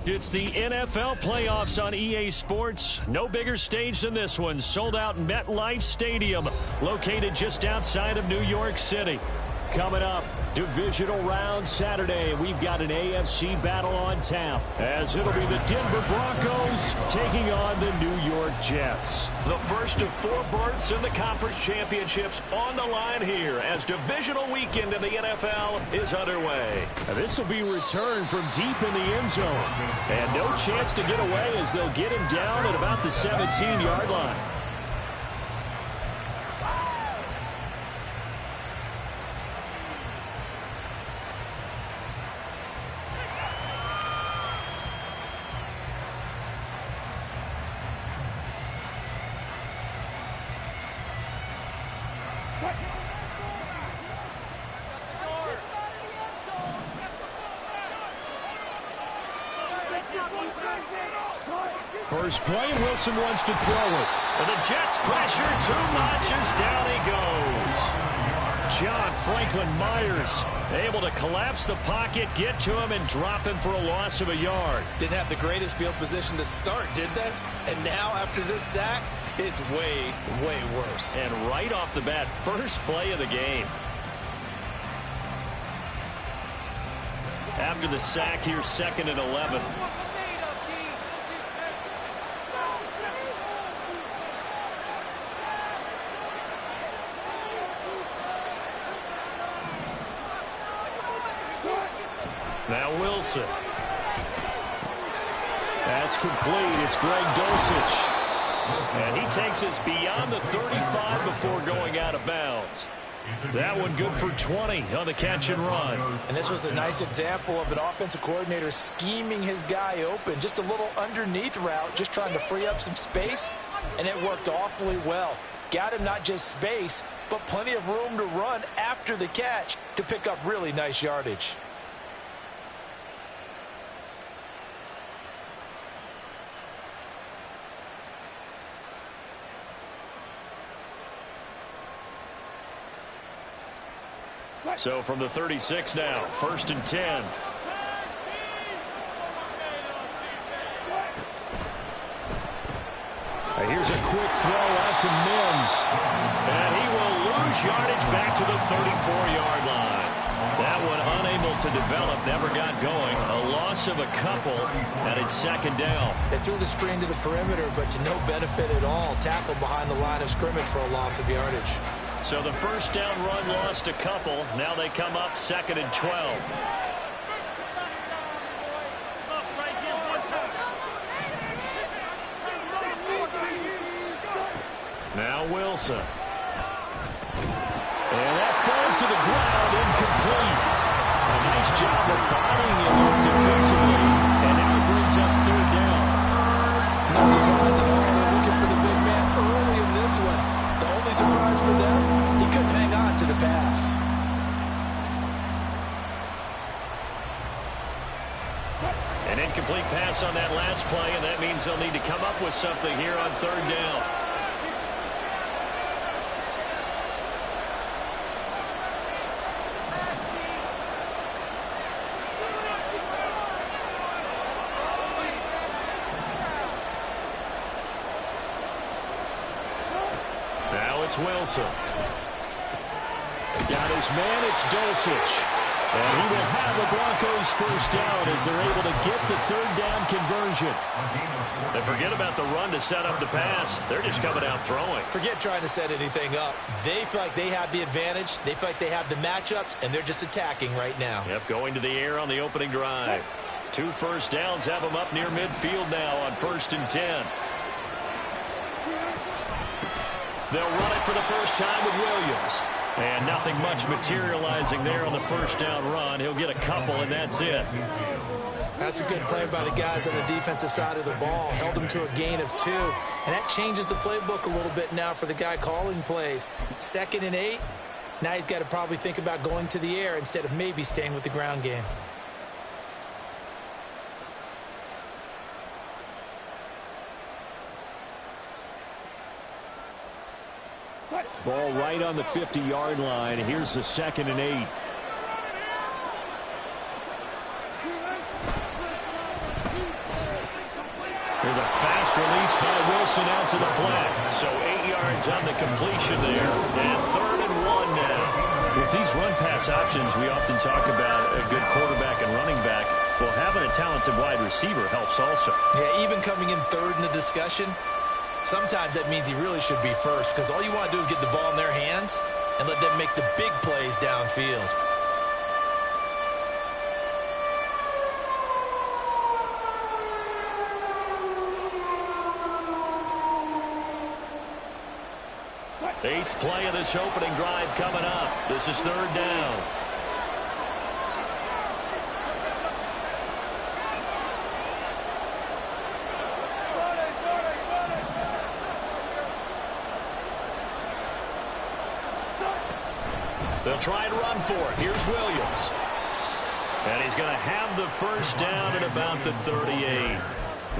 It's the NFL playoffs on EA Sports. No bigger stage than this one. Sold out MetLife Stadium, located just outside of New York City. Coming up, divisional round Saturday. We've got an AFC battle on tap, as it'll be the Denver Broncos taking on the New York Jets. The first of 4 berths in the conference championships on the line here as divisional weekend in the NFL is underway. Now, this will be returned from deep in the end zone. And no chance to get away as they'll get him down at about the 17-yard line. First play, Wilson wants to throw it. And the Jets pressure too much as down he goes. John Franklin Myers able to collapse the pocket, get to him, and drop him for a loss of a yard. Didn't have the greatest field position to start, did they? And now after this sack, it's way, way worse. And right off the bat, first play of the game. After the sack, here's 2nd and 11. Now Wilson. That's complete. It's Greg Dulcich. And he takes us beyond the 35 before going out of bounds. That one good for 20 on the catch and run. And this was a nice example of an offensive coordinator scheming his guy open. Just a little underneath route, just trying to free up some space. And it worked awfully well. Got him not just space, but plenty of room to run after the catch to pick up really nice yardage. So from the 36 now, 1st and 10. Here's a quick throw out to Mims. And he will lose yardage back to the 34-yard line. That one unable to develop, never got going. A loss of a couple, and it's 2nd down. They threw the screen to the perimeter, but to no benefit at all. Tackled behind the line of scrimmage for a loss of yardage. So the first down run lost a couple. Now they come up 2nd and 12. Now Wilson. And that falls to the ground, incomplete. A nice job of bottling him up defensively. And now it brings up 3rd down. No surprise at all. They're looking for the big man early in this one. The only surprise for them, he couldn't hang on to the pass. An incomplete pass on that last play, and that means they'll need to come up with something here on 3rd down. Now it's Wilson. Got his man, it's Dulcich. And he will have the Broncos first down as they're able to get the 3rd down conversion. And forget about the run to set up the pass. They're just coming out throwing. Forget trying to set anything up. They feel like they have the advantage. They feel like they have the matchups, and they're just attacking right now. Yep, going to the air on the opening drive. 2 first downs have them up near midfield now on 1st and 10. They'll run it for the first time with Williams. And nothing much materializing there on the first down run. He'll get a couple, and that's it. That's a good play by the guys on the defensive side of the ball. Held them to a gain of 2. And that changes the playbook a little bit now for the guy calling plays. 2nd and 8. Now he's got to probably think about going to the air instead of maybe staying with the ground game. Ball right on the 50-yard line. Here's the 2nd and 8. Here's a fast release by Wilson out to the flat. So 8 yards on the completion there. And 3rd and 1 now. With these run-pass options, we often talk about a good quarterback and running back. Well, having a talented wide receiver helps also. Yeah, even coming in 3rd in the discussion, sometimes that means he really should be first, because all you want to do is get the ball in their hands and let them make the big plays downfield. Eighth play of this opening drive coming up. This is 3rd down. They'll try and run for it. Here's Williams. And he's going to have the first down at about the 38.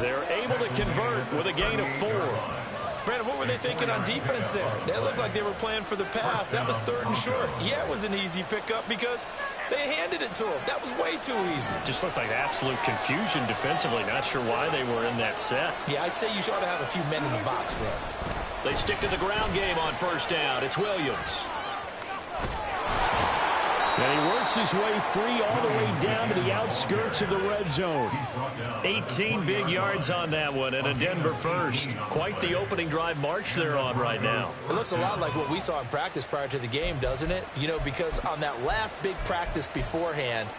They're able to convert with a gain of 4. Brandon, what were they thinking on defense there? They looked like they were playing for the pass. That was 3rd and short. Yeah, it was an easy pickup because they handed it to him. That was way too easy. Just looked like absolute confusion defensively. Not sure why they were in that set. Yeah, I'd say you ought to have a few men in the box there. They stick to the ground game on 1st down. It's Williams. And he works his way free all the way down to the outskirts of the red zone. 18 big yards on that one and a Denver first. Quite the opening drive march they're on right now. It looks a lot like what we saw in practice prior to the game, doesn't it? You know, because on that last big practice beforehand,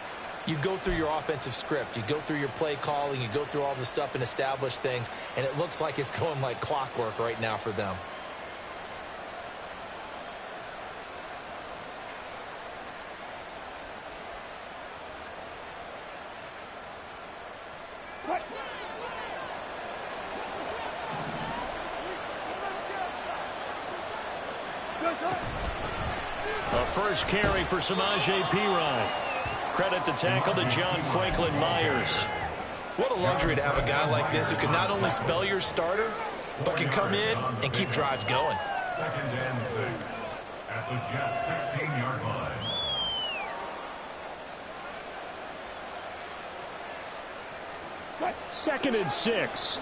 you go through your offensive script. You go through your play calling. You go through all the stuff and establish things. And it looks like it's going like clockwork right now for them. A first carry for Samaje Perine. Credit the tackle to John Franklin Myers. What a luxury to have a guy like this who can not only spell your starter, but can come in and keep drives going. 2nd and 6 at the Jets' 16-yard line. Second and 6.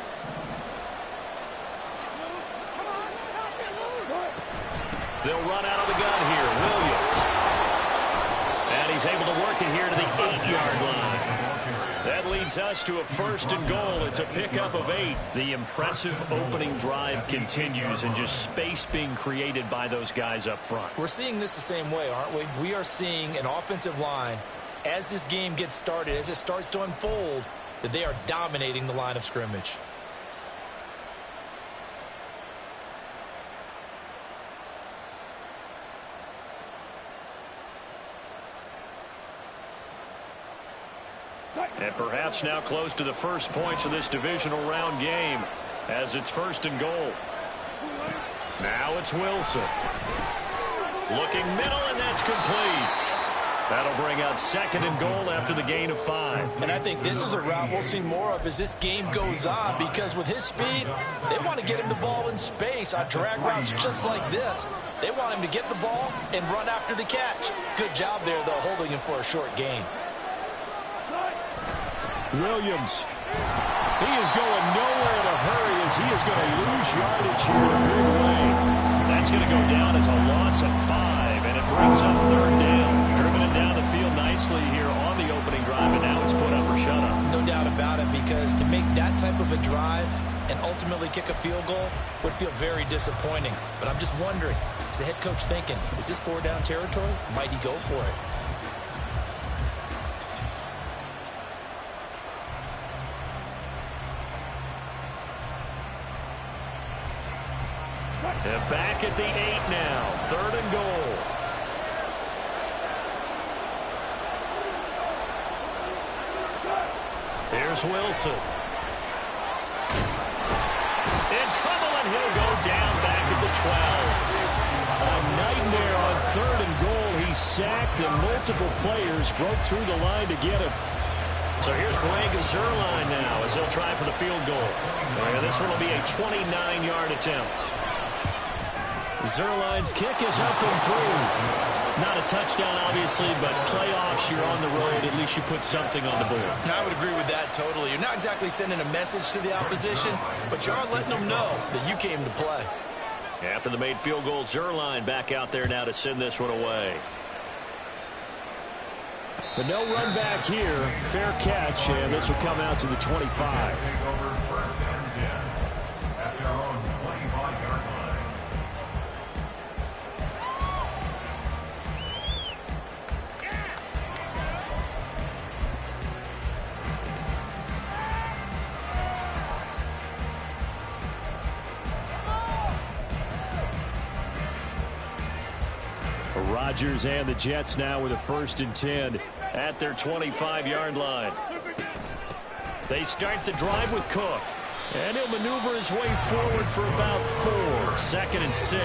They'll run out of the gun here. Williams. And he's able to work it here to the 8-yard line. That leads us to a 1st and goal. It's a pickup of 8. The impressive opening drive continues and just space being created by those guys up front. We're seeing this the same way, aren't we? We are seeing an offensive line, as this game gets started, as it starts to unfold, that they are dominating the line of scrimmage. And perhaps now close to the first points of this divisional round game as it's 1st and goal. Now it's Wilson. Looking middle, and that's complete. That'll bring up 2nd and goal after the gain of 5. And I think this is a route we'll see more of as this game goes on, because with his speed, they want to get him the ball in space on drag routes just like this. They want him to get the ball and run after the catch. Good job there, though, holding him for a short gain. Williams. He is going nowhere in a hurry as he is going to lose yardage here in a big way. That's going to go down as a loss of 5, and it brings up 3rd down. Driven it down the field nicely here on the opening drive, and now it's put up or shut up. No doubt about it, because to make that type of a drive and ultimately kick a field goal would feel very disappointing. But I'm just wondering, is the head coach thinking, is this 4-down territory? Might he go for it? And back at the 8 now. 3rd and goal. Here's Wilson. In trouble, and he'll go down back at the 12. A nightmare on 3rd and goal. He's sacked, and multiple players broke through the line to get him. So here's Greg Zuerlein now as they'll try for the field goal. And this one will be a 29-yard attempt. Zuerlein's kick is up and through. Not a touchdown, obviously, but playoffs, you're on the road. At least you put something on the board. I would agree with that totally. You're not exactly sending a message to the opposition, but you are letting them know that you came to play. After the made field goal, Zerline back out there now to send this one away. But no run back here. Fair catch, and this will come out to the 25. Rodgers and the Jets now with a 1st and 10 at their 25-yard line. They start the drive with Cook. And he'll maneuver his way forward for about 4. 2nd and 6.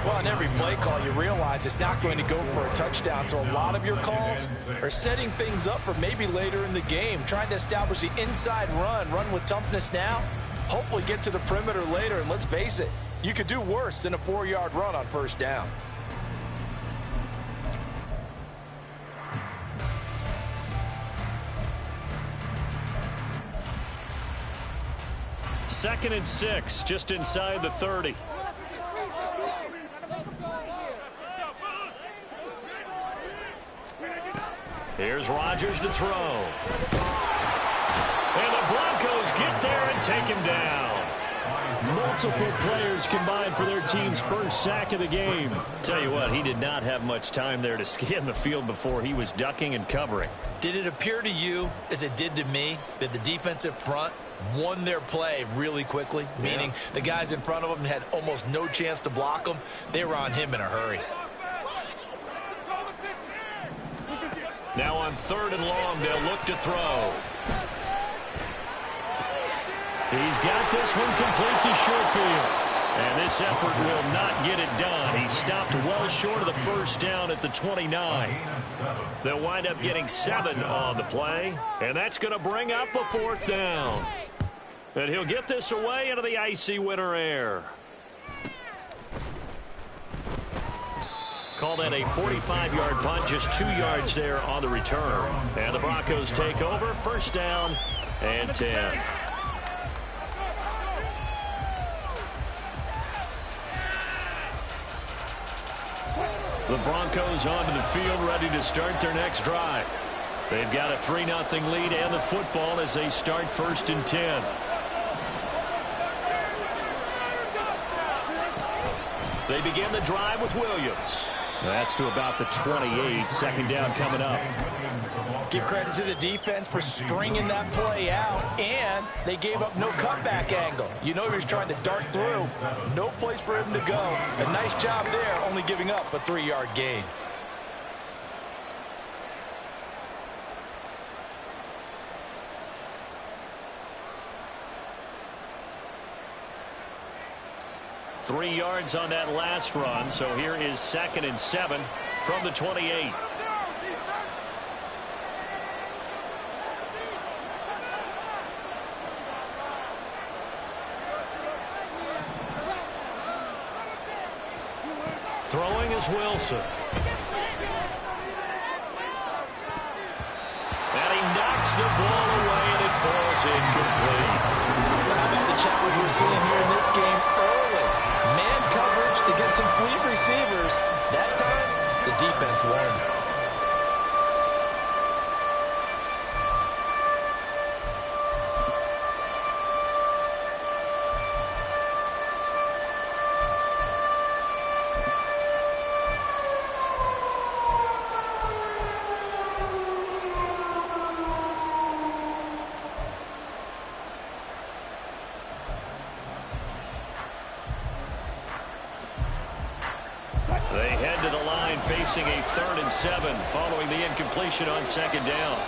Well, on every play call, you realize it's not going to go for a touchdown. So a lot of your calls are setting things up for maybe later in the game, trying to establish the inside run with toughness now, hopefully get to the perimeter later. And let's face it, you could do worse than a 4-yard run on 1st down. Second and 6, just inside the 30. Here's Rodgers to throw. And the Broncos get there and take him down. Multiple players combined for their team's first sack of the game. Tell you what, he did not have much time there to scan the field before he was ducking and covering. Did it appear to you, as it did to me, that the defensive front won their play really quickly? Yeah. Meaning the guys in front of them had almost no chance to block him. They were on him in a hurry. Now on 3rd and long, they'll look to throw. He's got this one complete to short field. And this effort will not get it done. He stopped well short of the 1st down at the 29. They'll wind up getting 7 on the play. And that's going to bring up a 4th down. And he'll get this away into the icy winter air. Call that a 45-yard punt, just 2 yards there on the return. And the Broncos take over, 1st down and 10. The Broncos onto the field, ready to start their next drive. They've got a 3-0 lead and the football as they start 1st and 10. They begin the drive with Williams. That's to about the 28. 2nd down coming up. Give credit to the defense for stringing that play out, and they gave up no cutback angle. You know he was trying to dart through. No place for him to go. A nice job there, only giving up a 3-yard gain. Three yards on that last run, so here is 2nd and 7 from the 28. Throwing is Wilson. And he knocks the ball away, and it falls incomplete. How about the challenge we're seeing here in this game early? Man coverage against some fleet receivers. That time, the defense won. They head to the line facing a 3rd and 7 following the incompletion on 2nd down.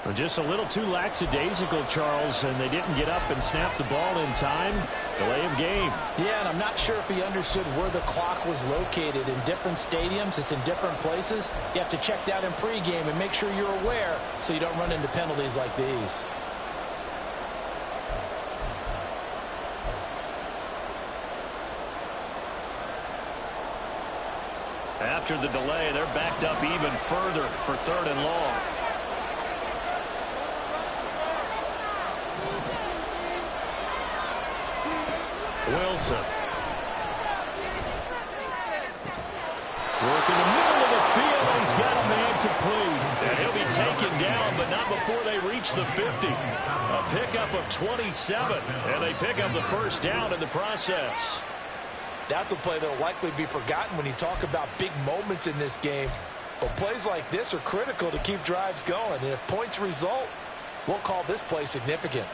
Well, just a little too lackadaisical, Charles, and they didn't get up and snap the ball in time. Delay of game. Yeah, and I'm not sure if he understood where the clock was located. In different stadiums, it's in different places. You have to check that in pregame and make sure you're aware so you don't run into penalties like these. After the delay, they're backed up even further for 3rd and long. Wilson. Working the middle of the field. He's got a man complete. And he'll be taken down, but not before they reach the 50. A pickup of 27. And they pick up the first down in the process. That's a play that will likely be forgotten when you talk about big moments in this game. But plays like this are critical to keep drives going. And if points result, we'll call this play significant.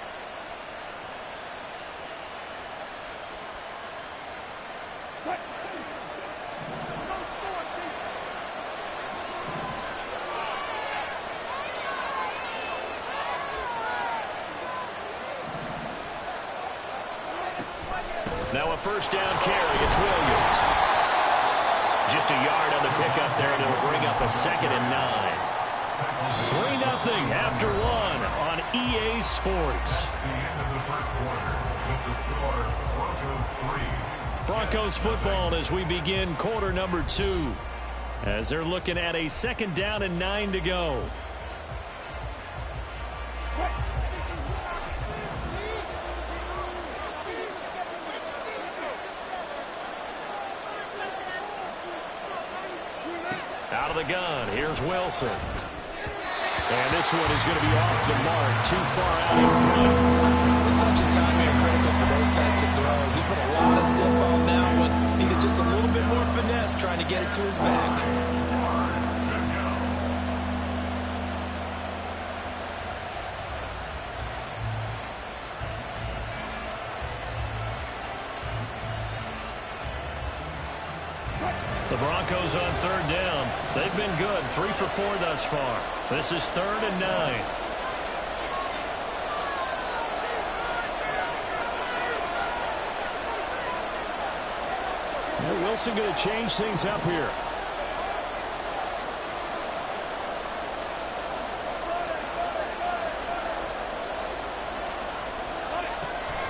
Now a first down carry. It's Williams. Just a yard on the pickup there, and it'll bring up a 2nd and 9. 3-0 after 1 on EA Sports. The end of the first quarter with the score Broncos 3. Broncos football as we begin quarter number 2. As they're looking at a 2nd down and 9 to go. Out of the gun, here's Wilson. And this one is going to be off the mark, too far out in front. The touch and timing are critical for those types of throws. He put a lot of zip on that one. Needed just a little bit more finesse trying to get it to his back. The Broncos on 3rd down. They've been good, 3 for 4 thus far. This is 3rd and 9. Well, Wilson going to change things up here.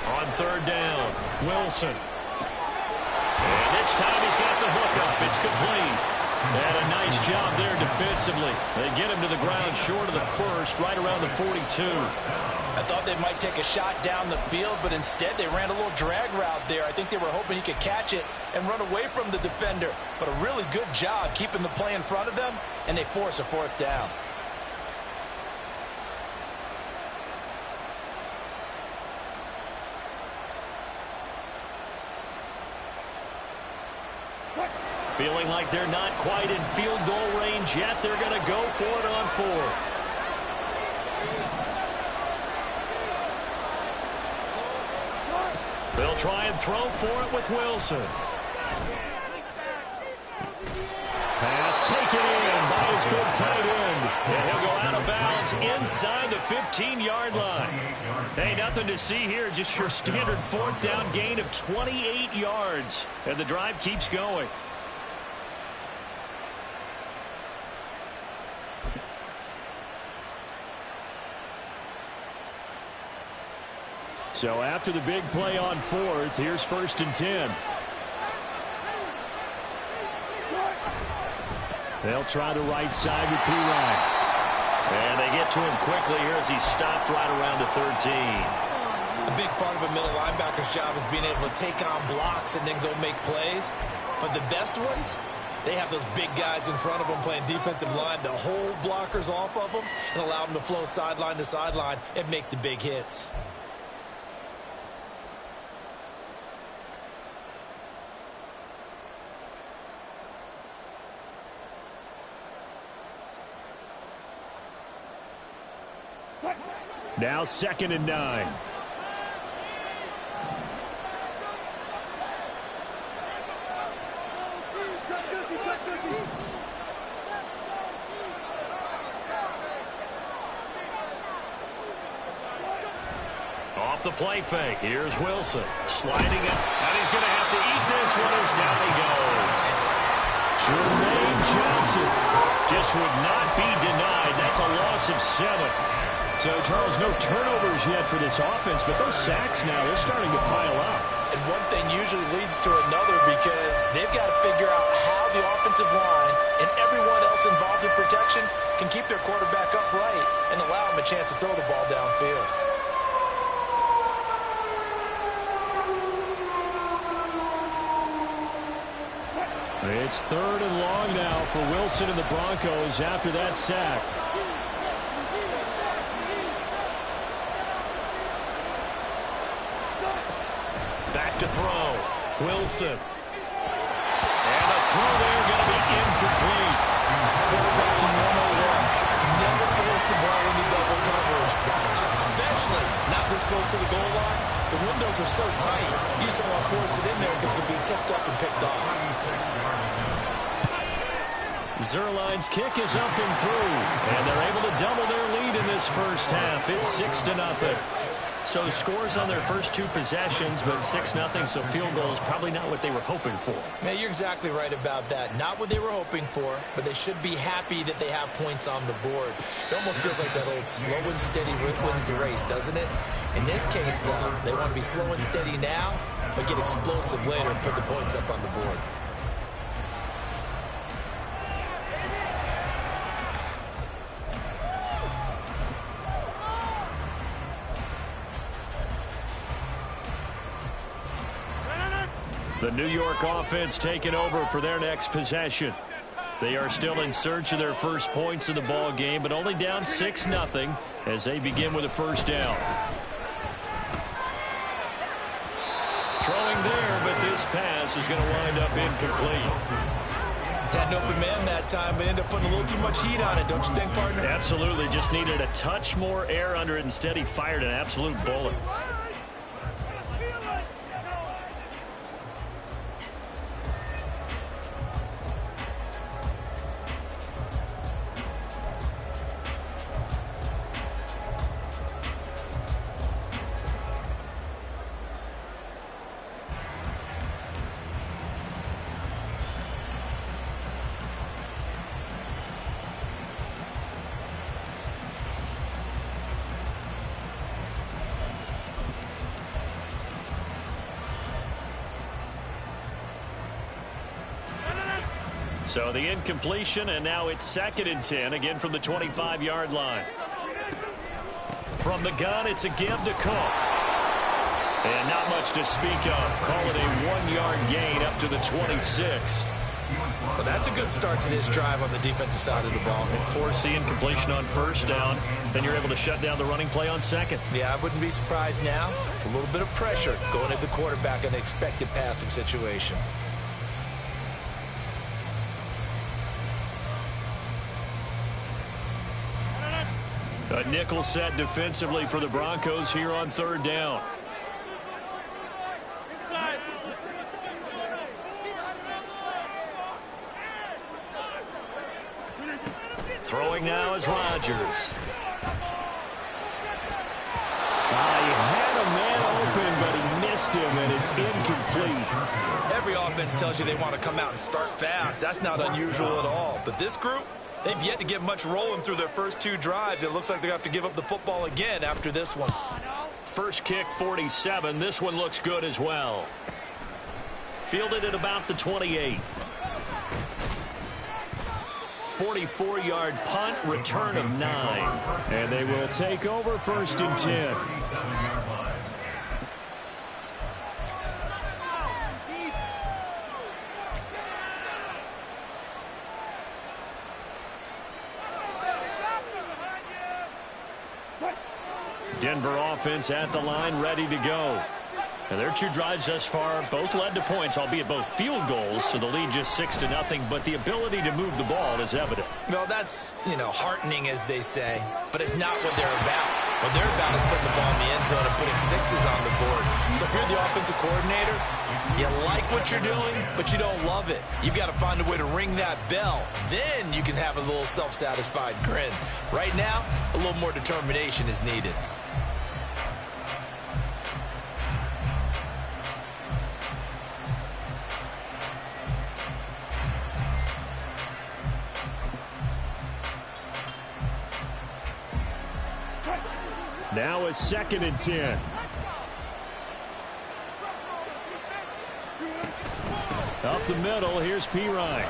On 3rd down, Wilson. And this time he's got the hook up. It's complete. And a nice job there defensively. They get him to the ground short of the first, right around the 42. I thought they might take a shot down the field, but instead they ran a little drag route there. I think they were hoping he could catch it and run away from the defender. But a really good job keeping the play in front of them, and they force a 4th down. Feeling like they're not quite in field goal range yet. They're going to go for it on 4th. They'll try and throw for it with Wilson. Pass taken in by his big tight end. And he'll go out of bounds inside the 15-yard line. Hey, nothing to see here. Just your standard 4th down gain of 28 yards. And the drive keeps going. So after the big play on 4th, here's 1st and 10. They'll try the right side with P. Ryan. And they get to him quickly here as he's stopped right around the 13. A big part of a middle linebacker's job is being able to take on blocks and then go make plays. But the best ones, they have those big guys in front of them playing defensive line to hold blockers off of them and allow them to flow sideline to sideline and make the big hits. Now 2nd and 9. Off the play fake. Here's Wilson sliding it, and he's going to have to eat this one as down he goes. Jermaine Johnson just would not be denied. That's a loss of 7. So, Charles, no turnovers yet for this offense, but those sacks now, they're starting to pile up. And one thing usually leads to another because they've got to figure out how the offensive line and everyone else involved in protection can keep their quarterback upright and allow him a chance to throw the ball downfield. It's 3rd and long now for Wilson and the Broncos after that sack. Back to throw. Wilson. And the throw there going to be incomplete. Quarterbacking 101. Never force the ball into double coverage, especially not this close to the goal line. The windows are so tight, you just don't want to force it in there because it'll be tipped up and picked off. Zerline's kick is up and through, and they're able to double their lead in this first half. It's 6-0. So scores on their first 2 possessions, but 6-0, so field goal is probably not what they were hoping for. Yeah, you're exactly right about that. Not what they were hoping for, but they should be happy that they have points on the board. It almost feels like that old slow and steady wins the race, doesn't it? In this case, though, they want to be slow and steady now, but get explosive later and put the points up on the board. The New York offense taking over for their next possession. They are still in search of their first points in the ball game, but only down 6-0 as they begin with a first down. Throwing there, but this pass is going to wind up incomplete. Had an open man that time, but ended up putting a little too much heat on it, don't you think, partner? Absolutely. Just needed a touch more air under it. Instead, he fired an absolute bullet. So the incompletion, and now it's 2nd and 10, again from the 25-yard line. From the gun, it's a give to Cook. And not much to speak of. Call it a 1-yard gain up to the 26. Well, that's a good start to this drive on the defensive side of the ball. Force the incompletion on first down. Then you're able to shut down the running play on second. Yeah, I wouldn't be surprised now. A little bit of pressure going at the quarterback in an expected passing situation. A nickel set defensively for the Broncos here on 3rd down. Throwing now is Rodgers. He had a man open, but he missed him, and it's incomplete. Every offense tells you they want to come out and start fast. That's not unusual at all. But this group, they've yet to get much rolling through their first 2 drives. It looks like they're going to have to give up the football again after this one. First kick, 47. This one looks good as well. Fielded at about the 28. 44-yard punt, return of 9. And they will take over 1st and 10. Denver offense at the line, ready to go. And their 2 drives thus far both led to points, albeit both field goals, so the lead just 6-0, but the ability to move the ball is evident. Well, that's, heartening, as they say, but it's not what they're about. What they're about is putting the ball in the end zone and putting 6s on the board. So if you're the offensive coordinator, you like what you're doing, but you don't love it. You've got to find a way to ring that bell. Then you can have a little self-satisfied grin. Right now, a little more determination is needed. Now a 2nd and 10. Up the middle, here's Pirine.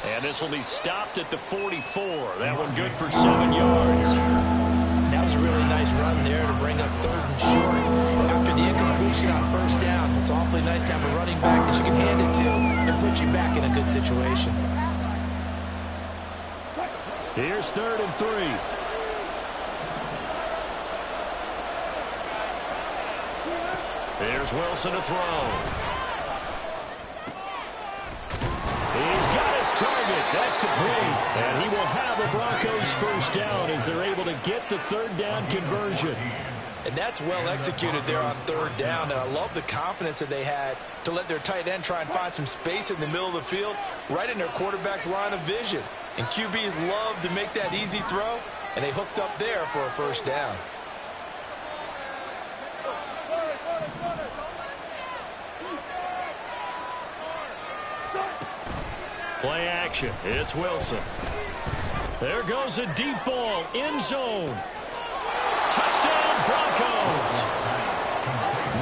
And this will be stopped at the 44. That one good for 7 yards. That was a really nice run there to bring up 3rd and short. After the incompletion on 1st down, it's awfully nice to have a running back that you can hand it to and put you back in a good situation. Here's 3rd and 3. Here's Wilson to throw. He's got his target. That's complete. And he will have a Broncos 1st down as they're able to get the 3rd down conversion. And that's well executed there on 3rd down. And I love the confidence that they had to let their tight end try and find some space in the middle of the field, right in their quarterback's line of vision. And QBs love to make that easy throw, and they hooked up there for a 1st down. Play action. It's Wilson. There goes a deep ball. End zone. Touchdown Broncos.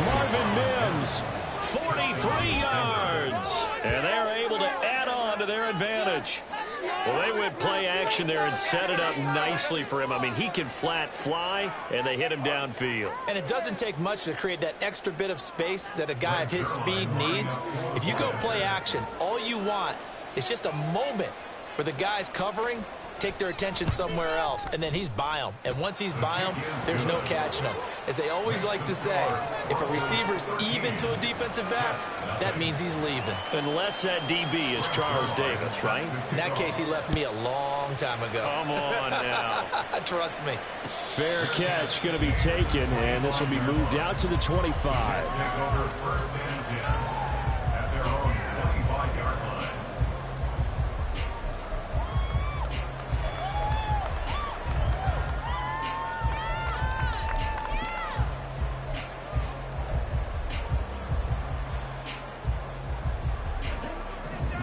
Marvin Mims, 43 yards. And they're able to add on to their advantage. Well, they went play action there and set it up nicely for him. I mean, he can flat fly, and they hit him downfield. And it doesn't take much to create that extra bit of space that a guy of his speed needs. If you go play action, all you want is just a moment where the guy's covering, take their attention somewhere else, and then he's by him. And once he's by him, there's no catching him. As they always like to say, if a receiver's even to a defensive back, that means he's leaving. Unless that DB is Charles Davis, right? In that case, he left me a long time ago. Come on now. Trust me. Fair catch going to be taken, and this will be moved out to the 25. Take over 1st and 10 at their own 25-yard line.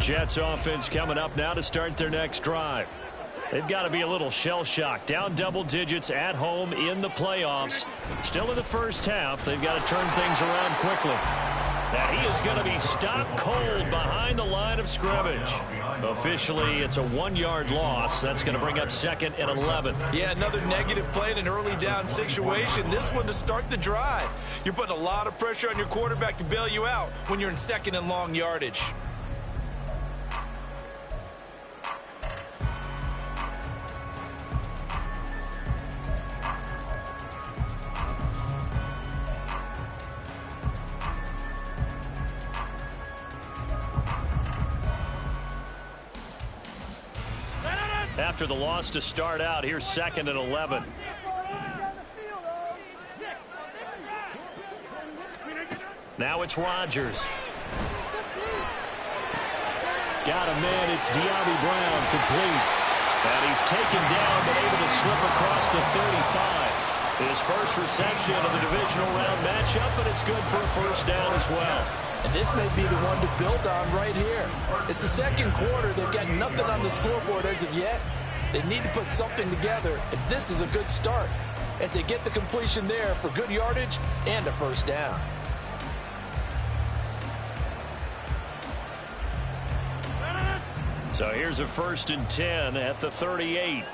Jets offense coming up now to start their next drive. They've got to be a little shell-shocked. Down double digits at home in the playoffs. Still in the 1st half. They've got to turn things around quickly. Now he is going to be stopped cold behind the line of scrimmage. Officially, it's a 1-yard loss. That's going to bring up 2nd and 11. Yeah, another negative play in an early down situation. This one to start the drive. You're putting a lot of pressure on your quarterback to bail you out when you're in 2nd and long yardage. After the loss to start out, here's 2nd and 11. Now it's Rodgers. Got a man. It's De'Ami Brown, complete. And he's taken down but able to slip across the 35. His first reception of the divisional round matchup, but it's good for a 1st down as well. And this may be the one to build on right here. It's the 2nd quarter. They've got nothing on the scoreboard as of yet. They need to put something together, and this is a good start as they get the completion there for good yardage and a 1st down. So here's a 1st and 10 at the 38.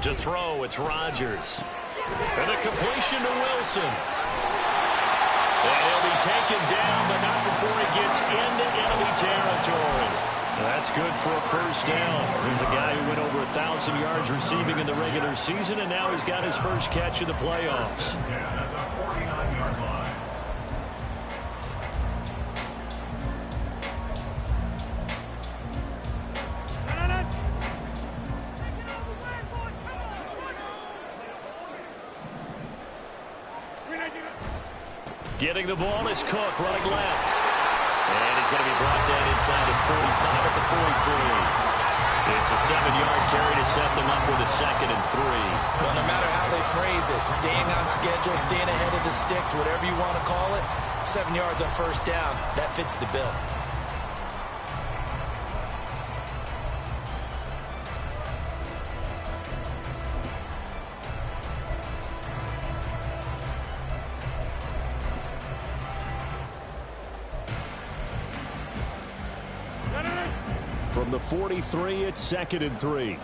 To throw, it's Rodgers. And a completion to Wilson. And he'll be taken down, but not before he gets into enemy territory. That's good for a 1st down. He's a guy who went over 1,000 yards receiving in the regular season, and now he's got his first catch of the playoffs. At the 49-yard line. Getting the ball is Cook running left. And he's going to be brought down inside the 45 at the 43. It's a 7-yard carry to set them up with a 2nd and 3. Well, no matter how they phrase it, staying on schedule, staying ahead of the sticks, whatever you want to call it, 7 yards on 1st down, that fits the bill. From the 43, it's 2nd and 3.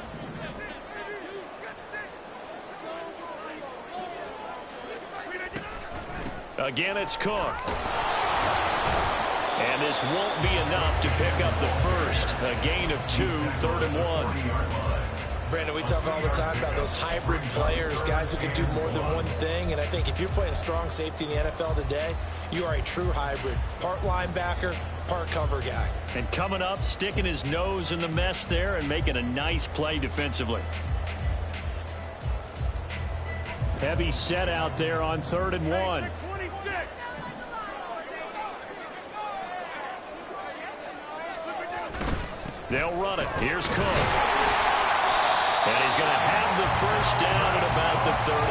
Again, it's Cook. And this won't be enough to pick up the first. A gain of 2, 3rd and 1. Brandon, we talk all the time about those hybrid players, guys who can do more than one thing. And I think if you're playing strong safety in the NFL today, you are a true hybrid. Part linebacker, part cover guy. And coming up, sticking his nose in the mess there and making a nice play defensively. Heavy set out there on 3rd and 1. They'll run it. Here's Cook. And he's going to have the first down at about the 38.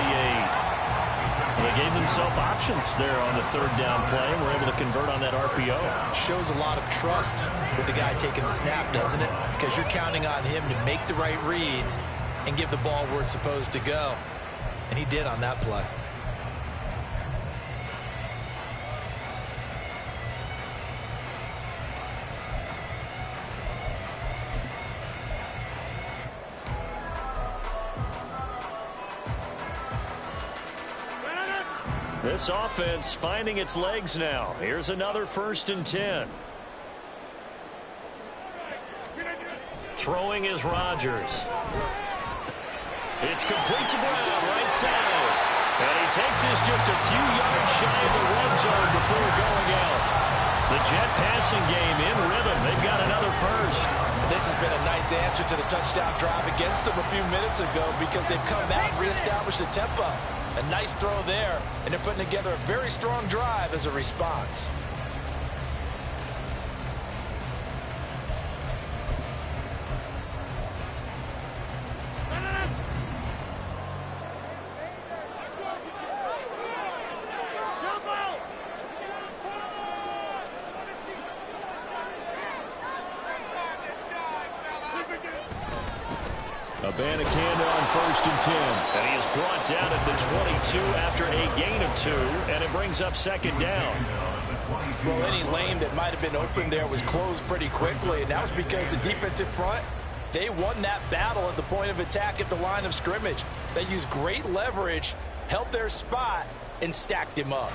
They gave themselves options there on the 3rd down play, and were able to convert on that RPO. Shows a lot of trust with the guy taking the snap, doesn't it? Because you're counting on him to make the right reads and give the ball where it's supposed to go. And he did on that play. This offense finding its legs now. Here's another 1st and 10. Throwing is Rodgers. It's complete to Brown, right side. And he takes this just a few yards shy of the red zone before going out. The Jet passing game in rhythm. They've got another first. This has been a nice answer to the touchdown drive against them a few minutes ago because they've come out and reestablished the tempo. A nice throw there, and they're putting together a very strong drive as a response. Abanikanda on 1st and 10. And he is brought down at the 22 after a gain of 2. And it brings up 2nd down. Well, any lane that might have been open there was closed pretty quickly. And that was because the defensive front, they won that battle at the point of attack at the line of scrimmage. They used great leverage, held their spot, and stacked him up.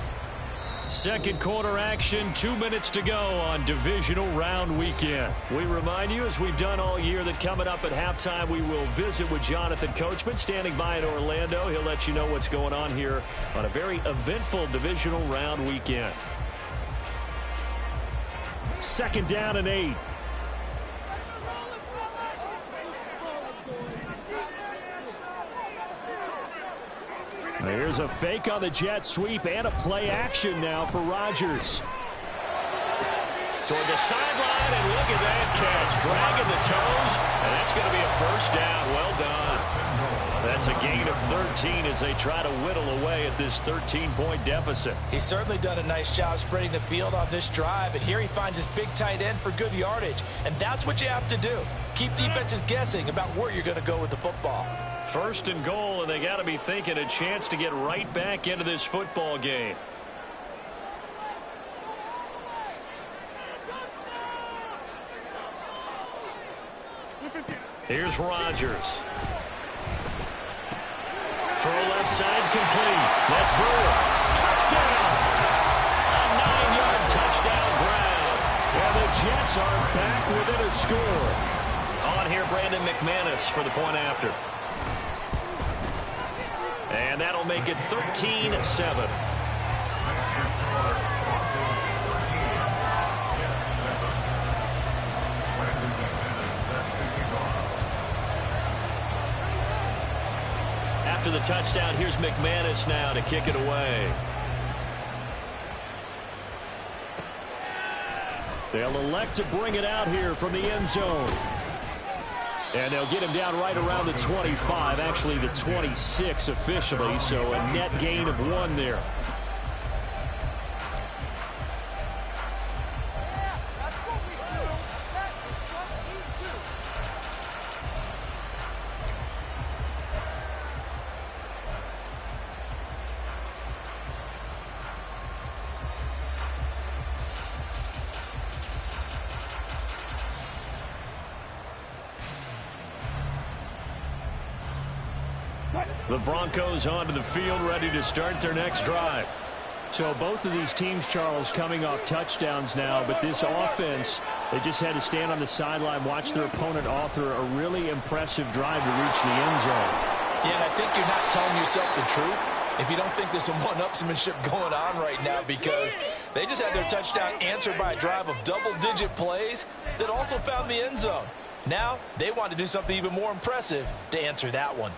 2nd quarter action, 2 minutes to go on divisional round weekend. We remind you, as we've done all year, that coming up at halftime, we will visit with Jonathan Coachman standing by in Orlando. He'll let you know what's going on here on a very eventful divisional round weekend. 2nd down and 8. Here's a fake on the jet sweep and a play action now for Rodgers. Toward the sideline, and look at that catch. Dragging the toes, and that's going to be a first down. Well done. That's a gain of 13 as they try to whittle away at this 13-point deficit. He's certainly done a nice job spreading the field on this drive, and here he finds his big tight end for good yardage. And that's what you have to do. Keep defenses guessing about where you're going to go with the football. 1st and goal, and they got to be thinking a chance to get right back into this football game. Here's Rodgers. Throw left side complete. That's Brewer. Touchdown! A 9-yard touchdown Brown. And the Jets are back within a score. On here, Brandon McManus for the point after. And that'll make it 13-7. After the touchdown, here's McManus now to kick it away. They'll elect to bring it out here from the end zone. And they'll get him down right around the 25, actually the 26 officially, so a net gain of 1 there. The Broncos onto the field, ready to start their next drive. So both of these teams, Charles, coming off touchdowns now, but this offense, they just had to stand on the sideline, watch their opponent author a really impressive drive to reach the end zone. Yeah, and I think you're not telling yourself the truth if you don't think there's some one-upsmanship going on right now, because they just had their touchdown answered by a drive of double-digit plays that also found the end zone. Now they want to do something even more impressive to answer that one.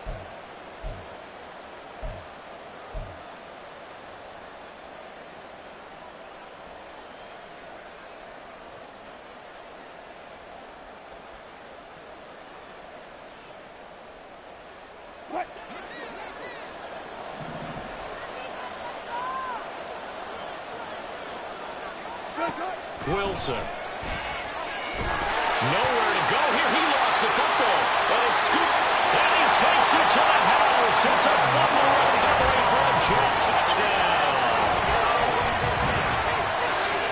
Wilson. Nowhere to go here. He lost the football. And it's scooped. And he takes it to the house. It's a fumble recovery for a Jet touchdown.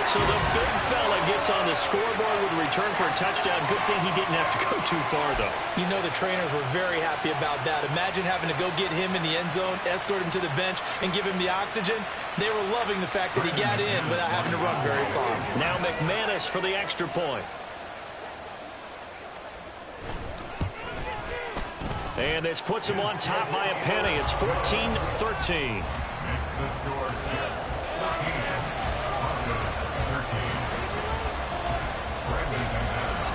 So the big fella gets on the scoreboard with a return for a touchdown. Good thing he didn't have to go too far, though. You know the trainers were very happy about that. Imagine having to go get him in the end zone, escort him to the bench, and give him the oxygen. They were loving the fact that he got in without having to run very far. Now McManus for the extra point. And this puts him on top by a penny. It's 14-13. Makes the score Jets 14, Broncos 13.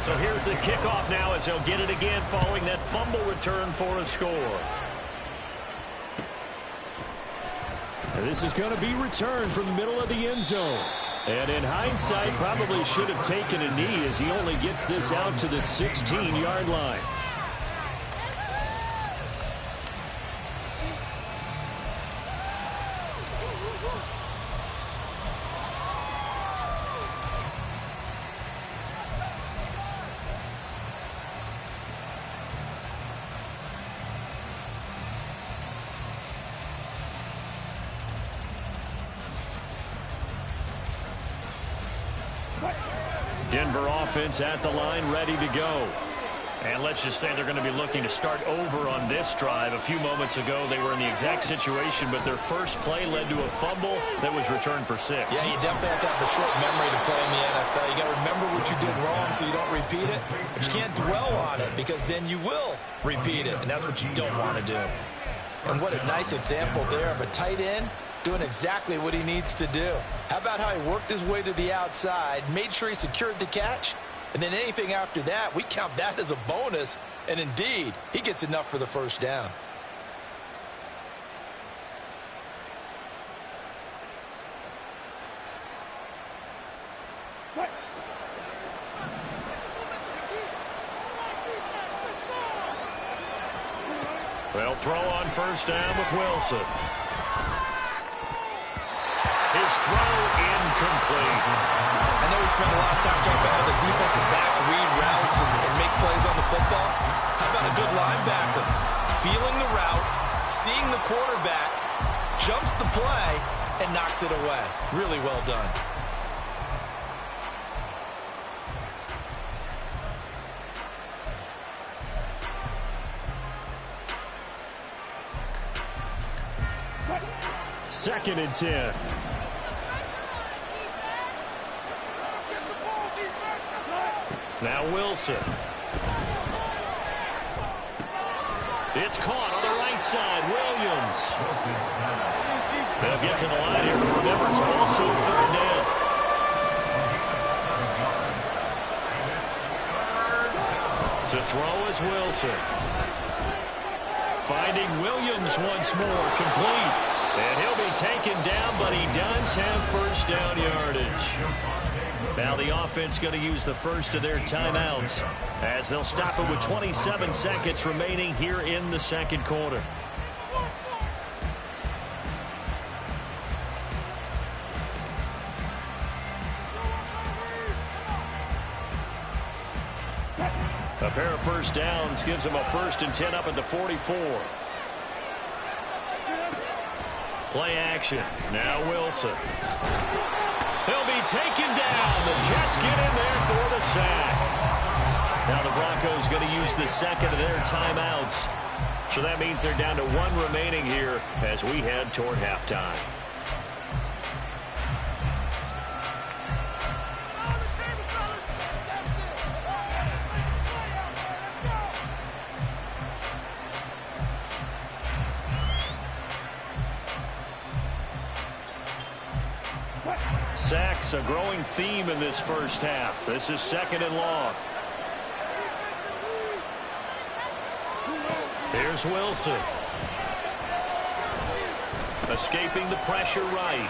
So here's the kickoff now as they'll get it again following that fumble return for a score. And this is going to be returned from the middle of the end zone. And in hindsight, probably should have taken a knee as he only gets this out to the 16-yard line. Denver offense at the line, ready to go. And let's just say they're going to be looking to start over on this drive. A few moments ago, they were in the exact situation, but their first play led to a fumble that was returned for 6. Yeah, you definitely have to have the short memory to play in the NFL. You got to remember what you did wrong so you don't repeat it, but you can't dwell on it because then you will repeat it, and that's what you don't want to do. And what a nice example there of a tight end doing exactly what he needs to do. How about how he worked his way to the outside, made sure he secured the catch, and then anything after that, we count that as a bonus, and indeed, he gets enough for the first down. They'll throw on first down with Wilson. His throw incomplete. I know we spent a lot of time talking about how the defensive backs read routes and make plays on the football. How about a good linebacker? Feeling the route, seeing the quarterback, jumps the play, and knocks it away. Really well done. Second and 10. Now Wilson. It's caught on the right side. Williams. They'll get to the line here, but remember, it's also third down. To throw is Wilson. Finding Williams once more, complete. And he'll be taken down, but he does have first down yardage. Now the offense going to use the first of their timeouts as they'll stop it with 27 seconds remaining here in the second quarter. A pair of first downs gives them a 1st and 10 up at the 44. Play action. Now Wilson. He'll be taken down. The Jets get in there for the sack. Now the Broncos going to use the second of their timeouts So that means they're down to 1 remaining here as we head toward halftime. Sacks, a growing theme in this first half. This is 2nd and long. Here's Wilson. Escaping the pressure right.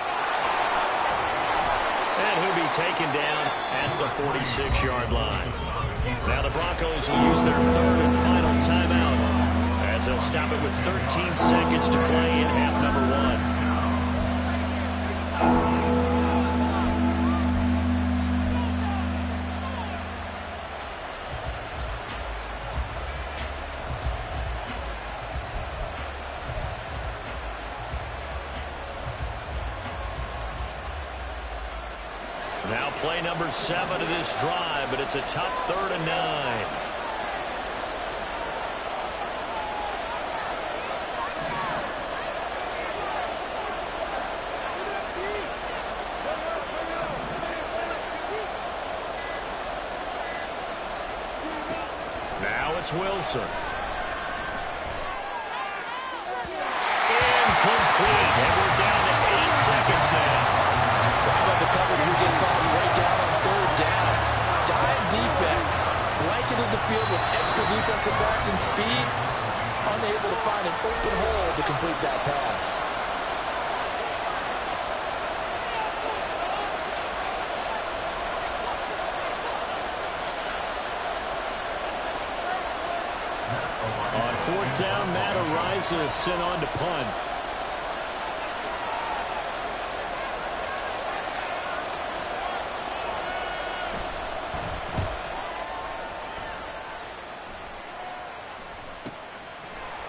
And he'll be taken down at the 46-yard line. Now the Broncos will use their 3rd and final timeout as they'll stop it with 13 seconds to play in half number 1. Now play number 7 of this drive, but it's a tough 3rd and 9. Now it's Wilson. Incomplete, and we're down to 8 seconds now. The coverage we just saw break out on 3rd down. Dime defense, blanketed the field with extra defensive backs and speed, unable to find an open hole to complete that pass. On 4th down, Matt Ariza sent on to punt.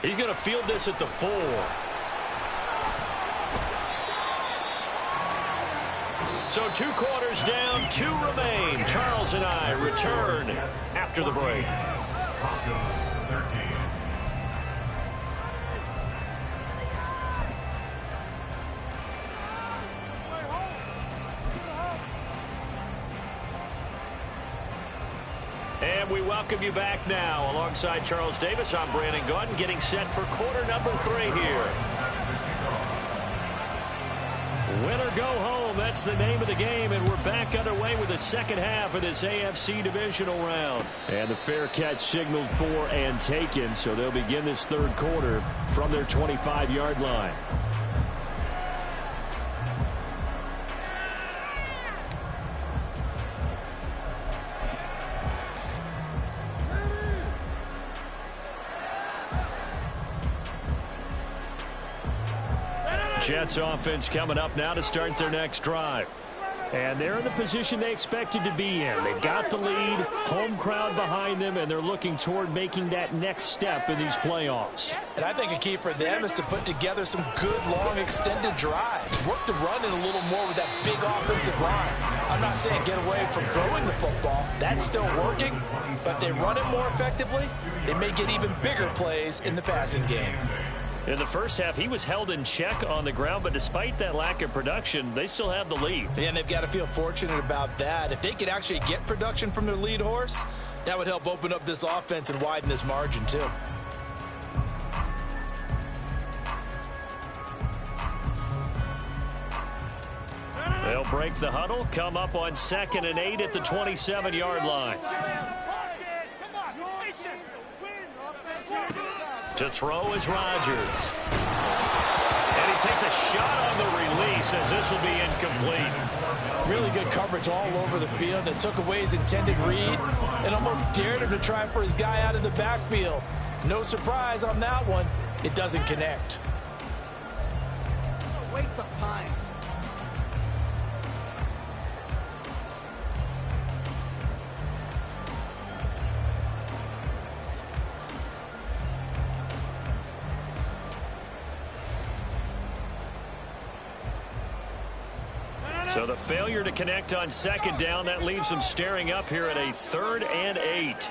He's going to field this at the 4. So 2 quarters down, 2 remain. Charles and I return after the break. Broncos 13. And we welcome you back now. Alongside Charles Davis, I'm Brandon Gaudin, getting set for quarter number 3 here. Win or go home, that's the name of the game, and we're back underway with the second half of this AFC divisional round. And the fair catch signaled for and taken, so they'll begin this 3rd quarter from their 25-yard line. Jets offense coming up now to start their next drive. And they're in the position they expected to be in. They've got the lead, home crowd behind them, and they're looking toward making that next step in these playoffs. And I think a key for them is to put together some good, long, extended drives. Work the run in a little more with that big offensive line. I'm not saying get away from throwing the football. That's still working. But if they run it more effectively, they may get even bigger plays in the passing game. In the first half, he was held in check on the ground, but despite that lack of production, they still have the lead. And they've got to feel fortunate about that. If they could actually get production from their lead horse, that would help open up this offense and widen this margin too. They'll break the huddle, come up on 2nd and 8 at the 27-yard line. To throw is Rodgers. And he takes a shot on the release as this will be incomplete. Really good coverage all over the field that took away his intended read and almost dared him to try for his guy out of the backfield. No surprise on that one. It doesn't connect. Waste of time. So the failure to connect on 2nd down, that leaves them staring up here at a 3rd and 8.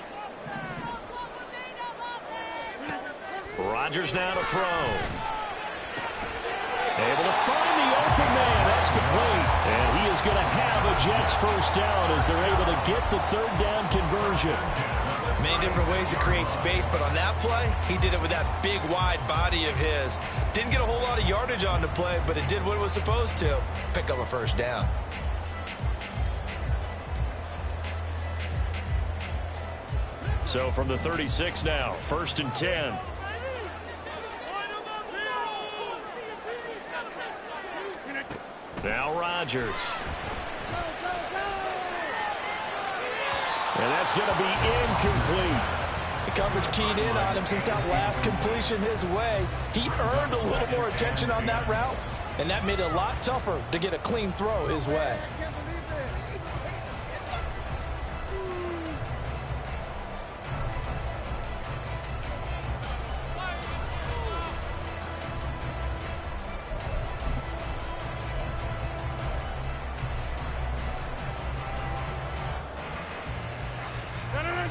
Rodgers now to throw. Able to find the open man. That's complete. And he is going to have a Jets first down as they're able to get the third down conversion. Many different ways to create space, but on that play, he did it with that big, wide body of his. Didn't get a whole lot of yardage on the play, but it did what it was supposed to. Pick up a first down. So from the 36 now, 1st and 10. Now Rodgers. And that's going to be incomplete. The coverage keyed in on him since that last completion his way. He earned a little more attention on that route, and that made it a lot tougher to get a clean throw his way.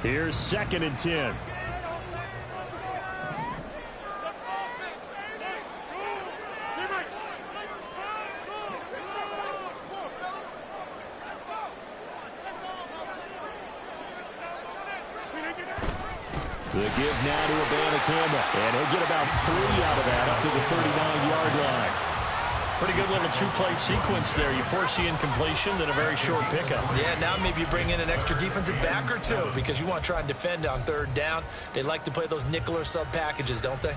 Here's 2nd and 10. The give now to Campbell, and he'll get about 3 out of that up to the 39-yard line. Pretty good little two-play sequence there. You force the incompletion, then a very short pickup. Yeah, now maybe you bring in an extra defensive back or two because you want to try and defend on 3rd down. They like to play those nickel or sub packages, don't they?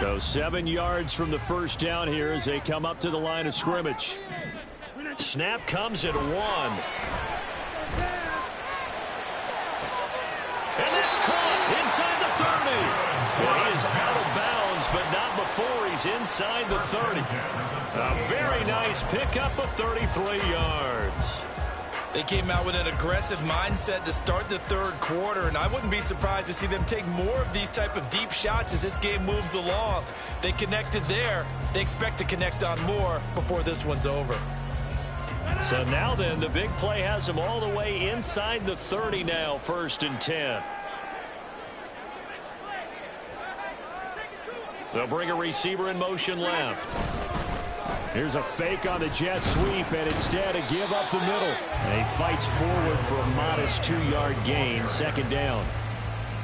So 7 yards from the first down here as they come up to the line of scrimmage. Snap comes at 1. And that's caught inside the 30. Well, he is out of bounds, but not before he's inside the 30. A very nice pickup of 33 yards. They came out with an aggressive mindset to start the 3rd quarter, and I wouldn't be surprised to see them take more of these type of deep shots as this game moves along. They connected there. They expect to connect on more before this one's over. So now then, the big play has them all the way inside the 30 now, 1st and 10. They'll bring a receiver in motion left. Here's a fake on the jet sweep, and instead a give up the middle. And he fights forward for a modest 2-yard gain, 2nd down.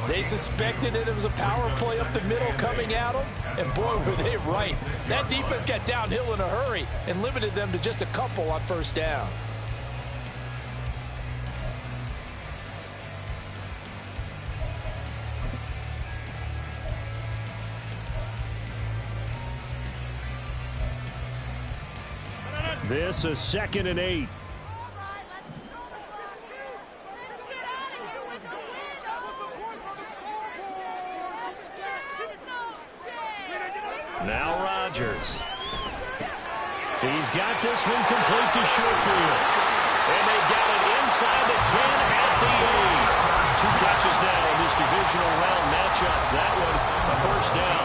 They suspected it was a power play up the middle coming at them, and boy, were they right. That defense got downhill in a hurry and limited them to just a couple on 1st down. This is 2nd and 8. Now Rodgers. He's got this one complete to Sherfield. And they got it inside the 10 at the 8. 2 catches now in this divisional round matchup. That one a first down.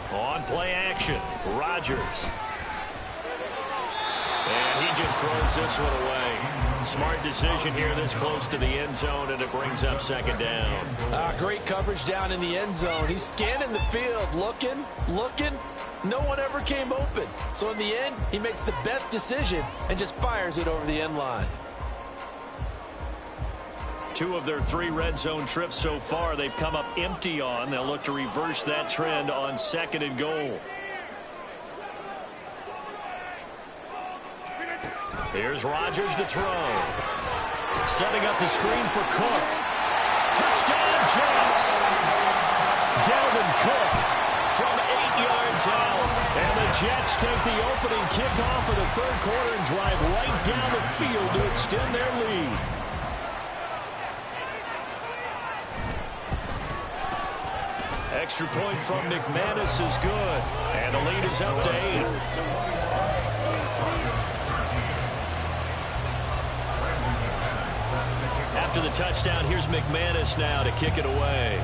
On play action, Rodgers. And he just throws this one away. Smart decision here this close to the end zone, and it brings up 2nd down. Great coverage down in the end zone. He's scanning the field, looking. No one ever came open. So in the end, he makes the best decision and just fires it over the end line. 2 of their 3 red zone trips so far they've come up empty on. They'll look to reverse that trend on 2nd and goal. Here's Rodgers to throw. Setting up the screen for Cook. touchdown, Jets. Dalvin Cook from 8 yards out. And the Jets take the opening kickoff of the third quarter and drive right down the field to extend their lead. Extra point from McManus is good. And the lead is up to 8. After the touchdown, here's McManus now to kick it away.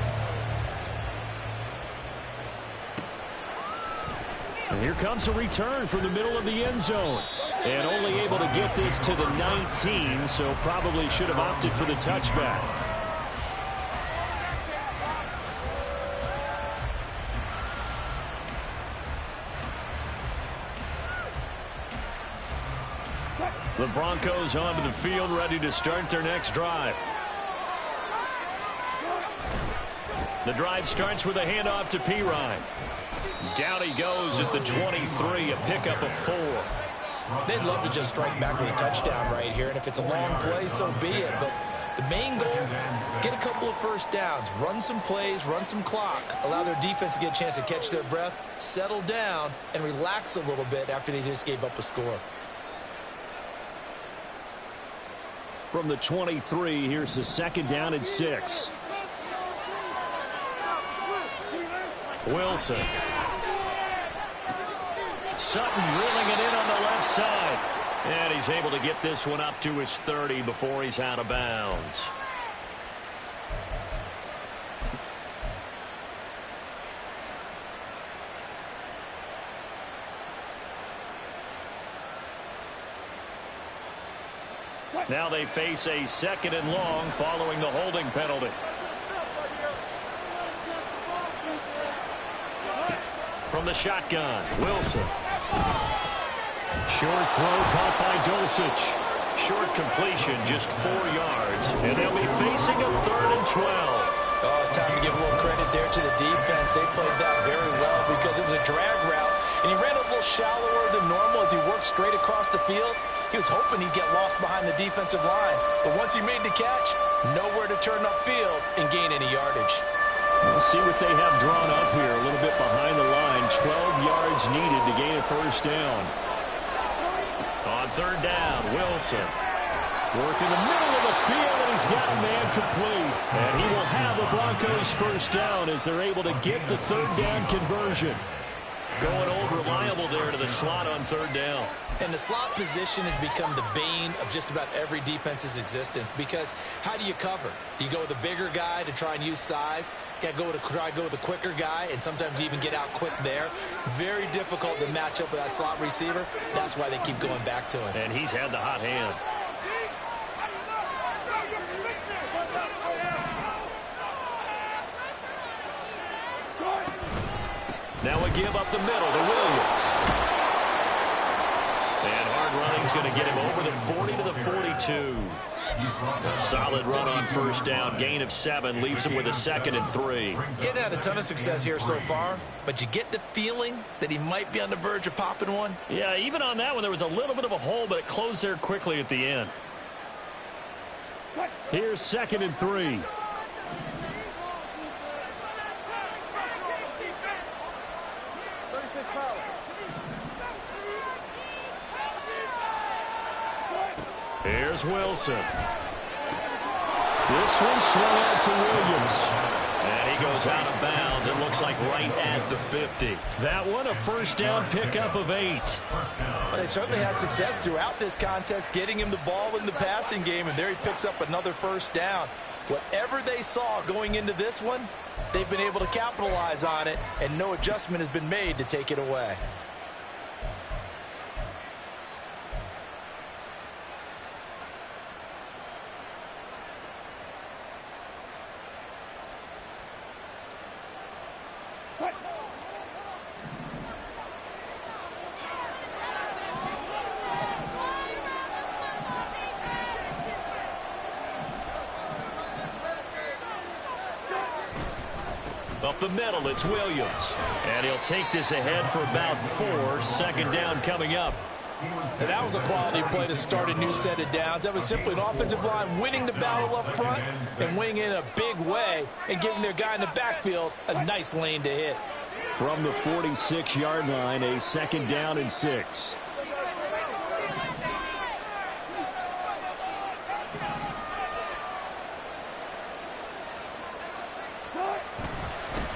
And here comes a return from the middle of the end zone. And only able to get this to the 19, so probably should have opted for the touchback. The Broncos onto the field, ready to start their next drive. The drive starts with a handoff to Pirine. Down he goes at the 23, a pickup of 4. They'd love to just strike back with a touchdown right here, and if it's a long play, so be it. But the main goal, get a couple of first downs, run some plays, run some clock, allow their defense to get a chance to catch their breath, settle down, and relax a little bit after they just gave up a score. From the 23, here's the second down and 6. Wilson. Sutton reeling it in on the left side. And he's able to get this one up to his 30 before he's out of bounds. Now they face a second and long following the holding penalty. From the shotgun, Wilson. Short throw caught by Dulcich. Short completion, just 4 yards. And they'll be facing a 3rd and 12. Oh, it's time to give a little credit there to the defense. They played that very well because it was a drag route, and he ran a little shallower than normal as he worked straight across the field. He was hoping he'd get lost behind the defensive line. But once he made the catch, nowhere to turn upfield and gain any yardage. We'll see what they have drawn up here. A little bit behind the line. 12 yards needed to gain a first down. On 3rd down, Wilson. Working the middle of the field, and he's got a man complete. And he will have the Broncos first down as they're able to get the 3rd down conversion. Going old reliable there to the slot on 3rd down. And the slot position has become the bane of just about every defense's existence because how do you cover? Do you go with a bigger guy to try and use size? Try to go with a quicker guy and sometimes even get out quick there. Very difficult to match up with that slot receiver. That's why they keep going back to him. And he's had the hot hand. Now we give up the middle to Williams. And hard running's going to get him over the 40 to the 42. A solid run on first down. Gain of 7 leaves him with a 2nd and 3. Getting had a ton of success here so far, but you get the feeling that he might be on the verge of popping one. Yeah, even on that one, there was a little bit of a hole, but it closed there quickly at the end. Here's 2nd and 3. Here's Wilson. This one swung out to Williams. And he goes out of bounds. It looks like right at the 50. That one, a first down pickup of 8. Well, they certainly had success throughout this contest, getting him the ball in the passing game, and there he picks up another first down. Whatever they saw going into this one, they've been able to capitalize on it, and no adjustment has been made to take it away. Up the middle, it's Williams. And he'll take this ahead for about 4. 2nd down coming up. And that was a quality play to start a new set of downs. That was simply an offensive line winning the battle up front and winning in a big way and giving their guy in the backfield a nice lane to hit. From the 46-yard line, a 2nd down and 6.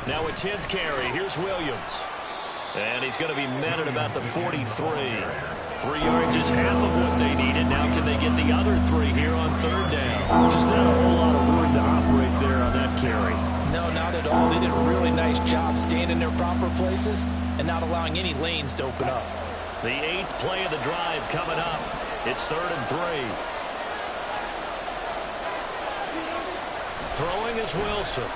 Now a 10th carry. Here's Williams. And he's going to be met at about the 43. 3 yards is half of what they needed. Now can they get the other 3 here on 3rd down? Just not a whole lot of room to operate there on that carry. No, not at all. They did a really nice job staying in their proper places and not allowing any lanes to open up. The 8th play of the drive coming up. It's 3rd and 3. Throwing is Wilson.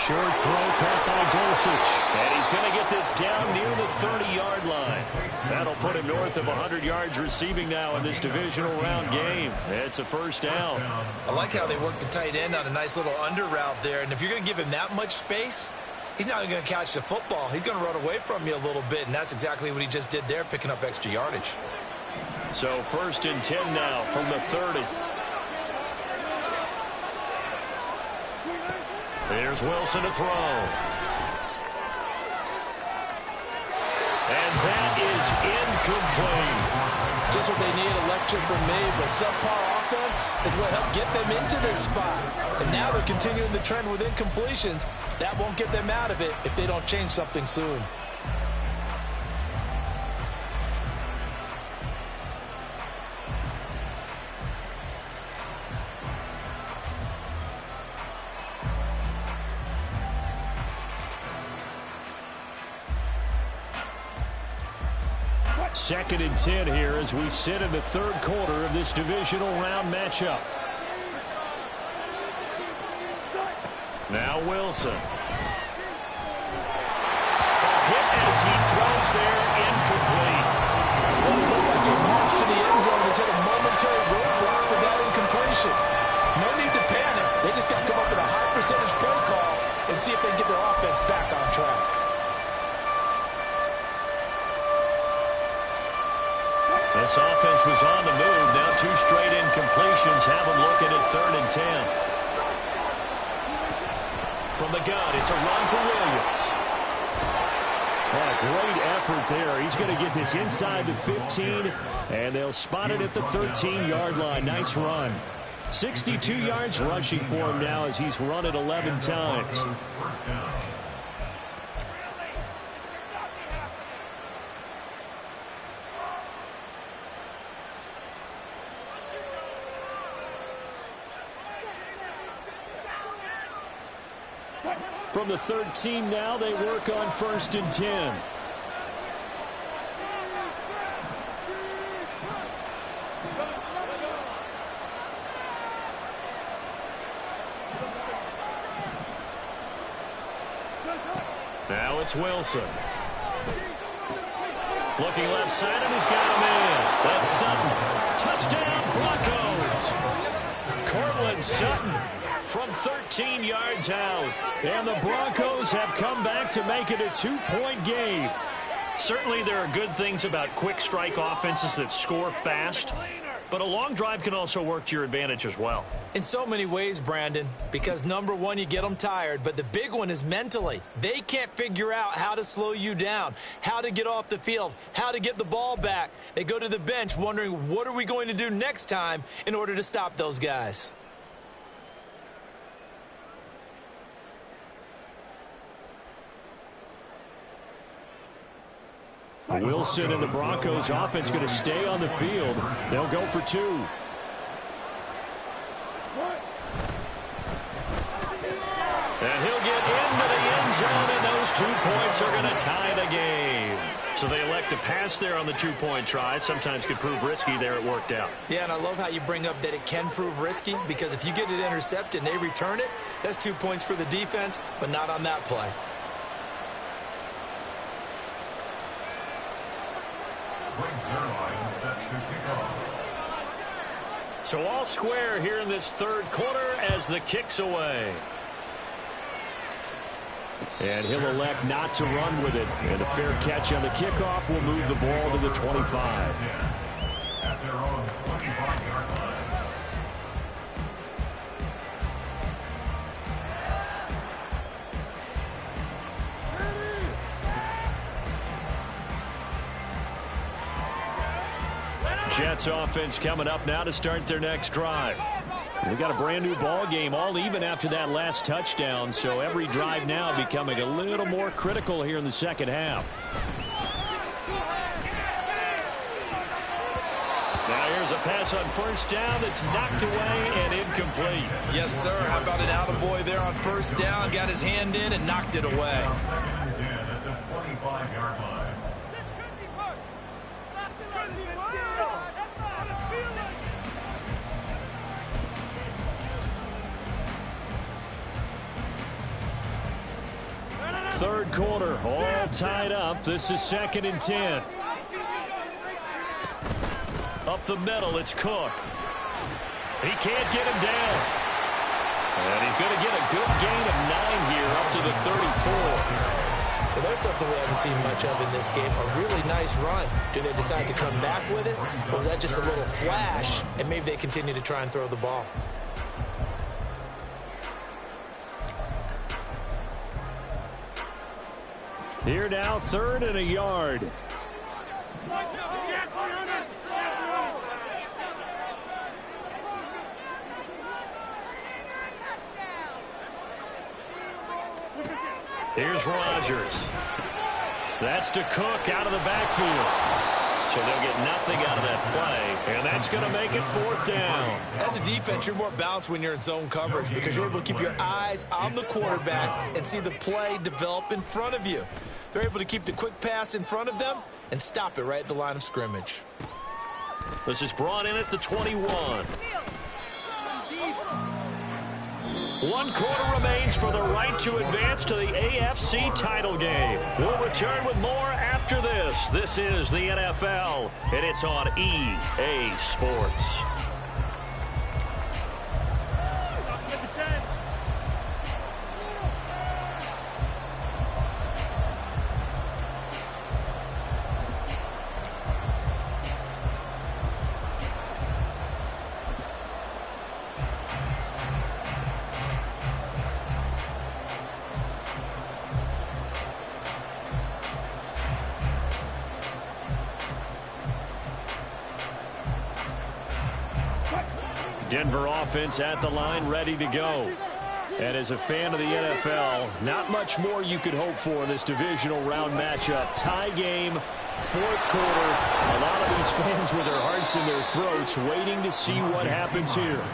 Short throw caught by Dulcich. And he's going to get this down near the 30-yard line. That'll put him north of 100 yards receiving now in this divisional round game. It's a 1st down. I like how they worked the tight end on a nice little under route there. And if you're going to give him that much space, he's not going to catch the football. He's going to run away from you a little bit. And that's exactly what he just did there, picking up extra yardage. So 1st and 10 now from the 30. There's Wilson to throw. And that is incomplete. Just what they need, electric from me, but subpar offense is what helped get them into this spot. And now they're continuing the trend with incompletions. That won't get them out of it if they don't change something soon. Second and 10 here as we sit in the 3rd quarter of this divisional round matchup. Now Wilson. A hit as he throws there, incomplete. Well, it looked like he marched to the end zone. He's hit a momentary roadblock with that incompletion. No need to panic. They just got to come up with a high percentage play call and see if they can get their offense back on track. This offense was on the move. Now 2 straight incompletions have them looking at 3rd and 10. From the gun, it's a run for Williams. Oh, great effort there. He's going to get this inside the 15, and they'll spot it at the 13-yard line. Nice run. 62 yards rushing for him now as he's run it 11 times. From the 13 now, they work on 1st and 10. Now it's Wilson. Looking left side, and he's got him in. That's Sutton. Touchdown, Broncos. Cortland Sutton from 13 yards out. And the Broncos have come back to make it a 2-point game. Certainly there are good things about quick strike offenses that score fast, but a long drive can also work to your advantage as well. In so many ways, Brandon, because number one, you get them tired, but the big one is mentally. They can't figure out how to slow you down, how to get off the field, how to get the ball back. They go to the bench wondering, what are we going to do next time in order to stop those guys? Wilson and the Broncos offense going to stay on the field. They'll go for 2. And he'll get into the end zone, and those 2 points are going to tie the game. So they elect to pass there on the 2-point try. Sometimes could prove risky there. It worked out. Yeah, and I love how you bring up that it can prove risky, because if you get it intercepted and they return it, that's 2 points for the defense, but not on that play. So all square here in this 3rd quarter as the kick's away. And he'll elect not to run with it. And a fair catch on the kickoff will move the ball to the 25. At their own 25-yard line. Jets offense coming up now to start their next drive. We got a brand new ball game, all even after that last touchdown, so every drive now becoming a little more critical here in the second half. Now here's a pass on first down that's knocked away and incomplete. Yes, sir. How about an attaboy there on first down? Got his hand in and knocked it away. Second and 10 at the 25-yard line. Third quarter, all tied up. This is second and 10. Up the middle, it's Cook. He can't get him down. And he's going to get a good gain of 9 here up to the 34. Well, there's something we haven't seen much of in this game, a really nice run. Do they decide to come back with it, or was that just a little flash, and maybe they continue to try and throw the ball? Here now, 3rd and a yard. Here's Rodgers. That's to Cook out of the backfield. So they'll get nothing out of that play, and that's going to make it 4th down. As a defense, you're more balanced when you're in zone coverage because you're able to keep your eyes on the quarterback and see the play develop in front of you. They're able to keep the quick pass in front of them and stop it right at the line of scrimmage. This is brought in at the 21. 1 quarter remains for the right to advance to the AFC title game. We'll return with more after this. This is the NFL, and it's on EA Sports. Denver offense at the line, ready to go. And as a fan of the NFL, not much more you could hope for in this divisional round matchup. Tie game, 4th quarter. A lot of these fans with their hearts in their throats waiting to see what happens here.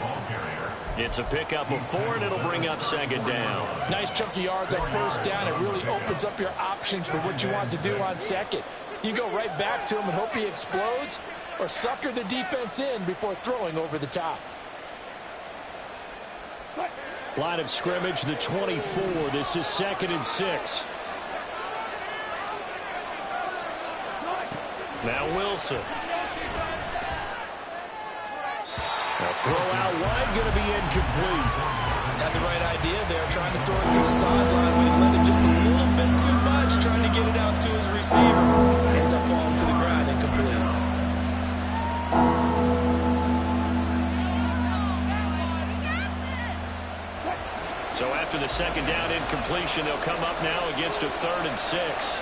It's a pickup of 4, and it'll bring up 2nd down. Nice chunky yards on first down. It really opens up your options for what you want to do on second. You go right back to him and hope he explodes, or sucker the defense in before throwing over the top. Line of scrimmage, the 24. This is 2nd and 6. Now Wilson. A throw out wide, going to be incomplete. Had the right idea there, trying to throw it to the sideline, but he let it just a little bit too much, trying to get it out to his receiver. Ends up falling to the ground, incomplete. So after the 2nd down incompletion, they'll come up now against a 3rd and 6.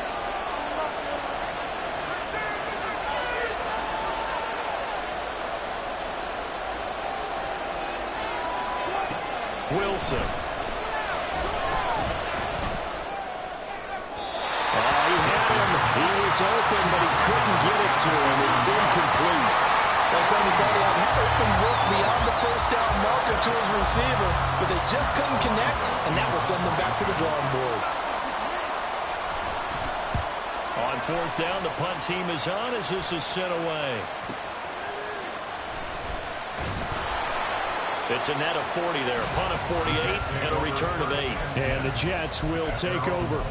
Wilson. He had him. He was open, but he couldn't get it to him. It's incomplete. There's anybody on open look beyond the first down marker to his receiver, but they just couldn't connect, and that will send them back to the drawing board. On 4th down, the punt team is on as this is sent away. It's a net of 40 there, a punt of 48, and a return of 8. And the Jets will take over.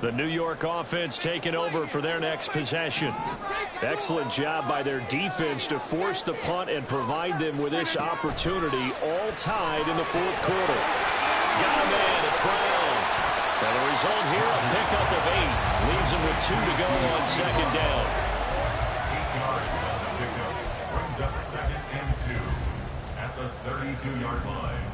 The New York offense taking over for their next possession. Excellent job by their defense to force the punt and provide them with this opportunity, all tied in the fourth quarter. Got a man, it's Brown. And the result here, a pickup of 8. Leaves him with 2 to go on second down. 8 yards on the pickup. Brings up 2nd and 2 at the 32-yard line.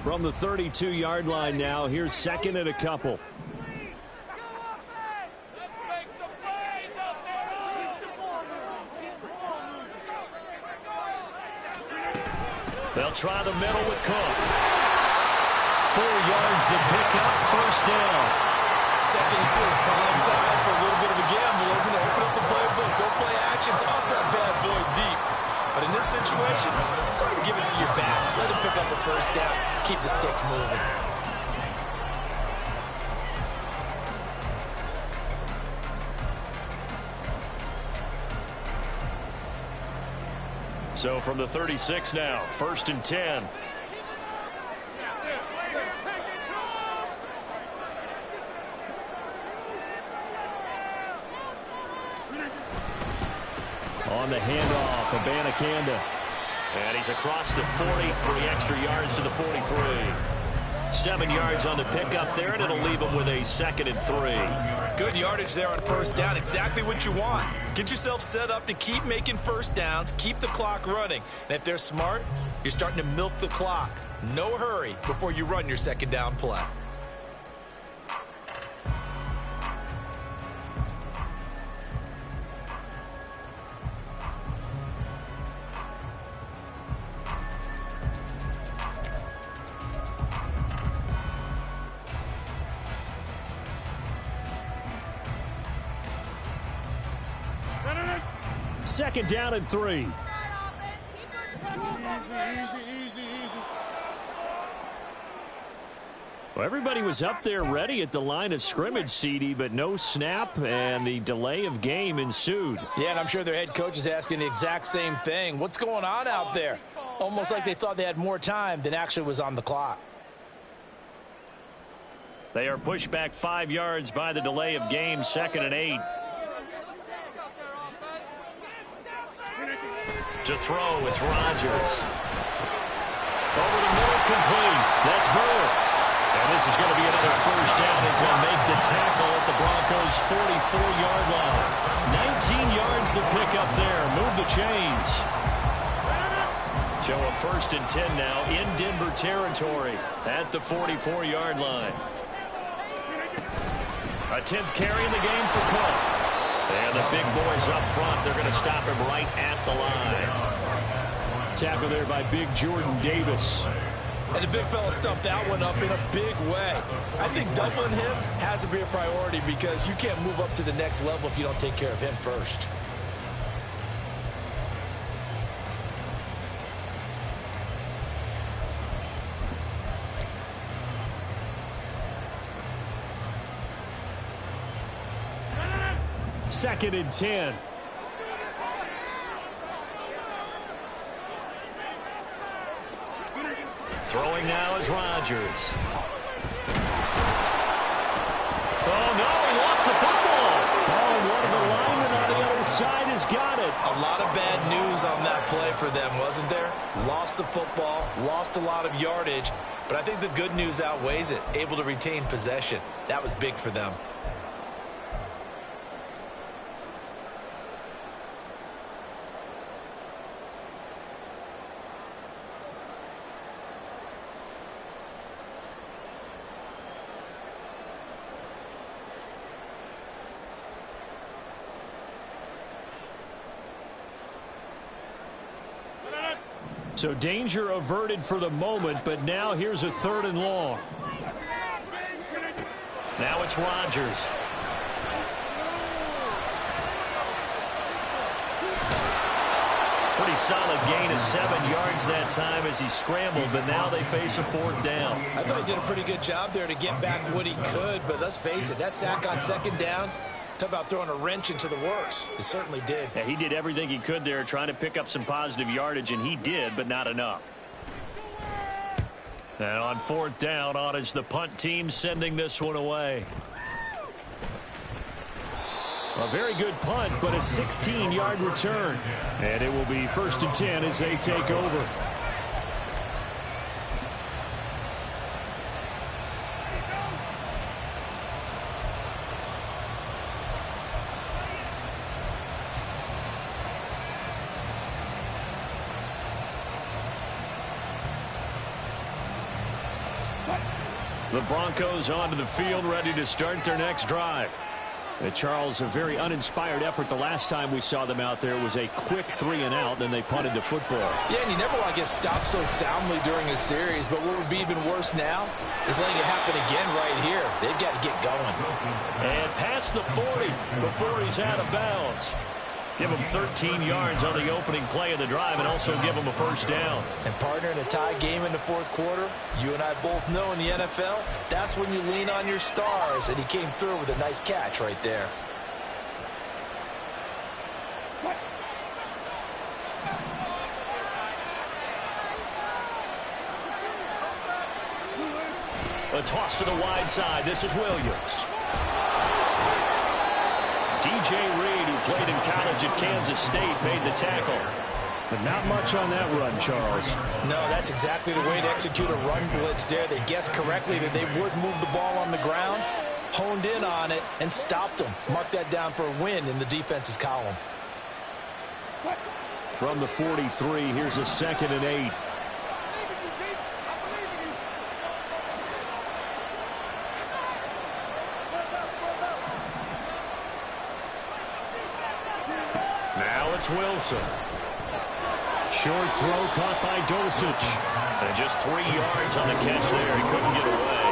From the 32-yard line now, here's 2nd and a couple. They'll try the middle with Cook. 4 yards the pickup, first down. 2nd and 2 is prime time for a little bit of a gamble, isn't it? Open up the playbook, go play action, toss that bad boy deep. But in this situation, go ahead and give it to your back. Let him pick up a first down. Keep the sticks moving. So from the 36 now, 1st and 10. On the handoff, Abanikanda. And he's across the 40, 3 extra yards to the 43. 7 yards on the pickup there, and it'll leave him with a 2nd and 3. Good yardage there on first down. Exactly what you want. Get yourself set up to keep making first downs, keep the clock running. And if they're smart, you're starting to milk the clock. No hurry before you run your 2nd down play. Second down and 3. Well, everybody was up there ready at the line of scrimmage, CD, but no snap, and the delay of game ensued. Yeah, and I'm sure their head coach is asking the exact same thing. What's going on out there? Almost like they thought they had more time than actually was on the clock. They are pushed back 5 yards by the delay of game, 2nd and 8. To throw, it's Rodgers. Over the middle, complete. That's Burr. And this is going to be another first down as they'll make the tackle at the Broncos' 44-yard line. 19 yards to pick up there. Move the chains. So a 1st and 10 now in Denver territory at the 44-yard line. A 10th carry in the game for Cook. And the big boys up front, they're going to stop him right at the line. Tackle there by big Jordan Davis. And the big fella stuffed that one up in a big way. I think doubling him has to be a priority because you can't move up to the next level if you don't take care of him first. Second and 10. Throwing now is Rodgers. Oh, no, he lost the football. Oh, and one of the linemen on the other side has got it. A lot of bad news on that play for them, wasn't there? Lost the football, lost a lot of yardage, but I think the good news outweighs it. Able to retain possession. That was big for them. So danger averted for the moment, but now here's a 3rd and long. Now it's Rodgers. Pretty solid gain of 7 yards that time as he scrambled, but now they face a 4th down. I thought he did a pretty good job there to get back what he could, but let's face it, that sack on 2nd down Talk about throwing a wrench into the works. He certainly did. Yeah, he did everything he could there trying to pick up some positive yardage, and he did, but not enough. And on 4th down, on is the punt team sending this one away. A very good punt, but a 16-yard return. And it will be 1st and 10 as they take over. The Broncos onto the field, ready to start their next drive. Charles, a very uninspired effort the last time we saw them out there. It was a quick 3-and-out, and they punted the football. Yeah, and you never want to get stopped so soundly during a series, but what would be even worse now is letting it happen again right here. They've got to get going. And past the 40 before he's out of bounds. Give him 13 yards on the opening play of the drive and also give him a 1st down. And partner, in a tie game in the 4th quarter, you and I both know in the NFL, that's when you lean on your stars, and he came through with a nice catch right there. A toss to the wide side. This is Williams. DJ Reed, who played in college at Kansas State, made the tackle. But not much on that run, Charles. No, that's exactly the way to execute a run blitz there. They guessed correctly that they would move the ball on the ground, honed in on it, and stopped them. Mark that down for a win in the defense's column. From the 43, here's a 2nd and 8. Now it's Wilson. Short throw caught by Dosich. And just 3 yards on the catch there. He couldn't get away.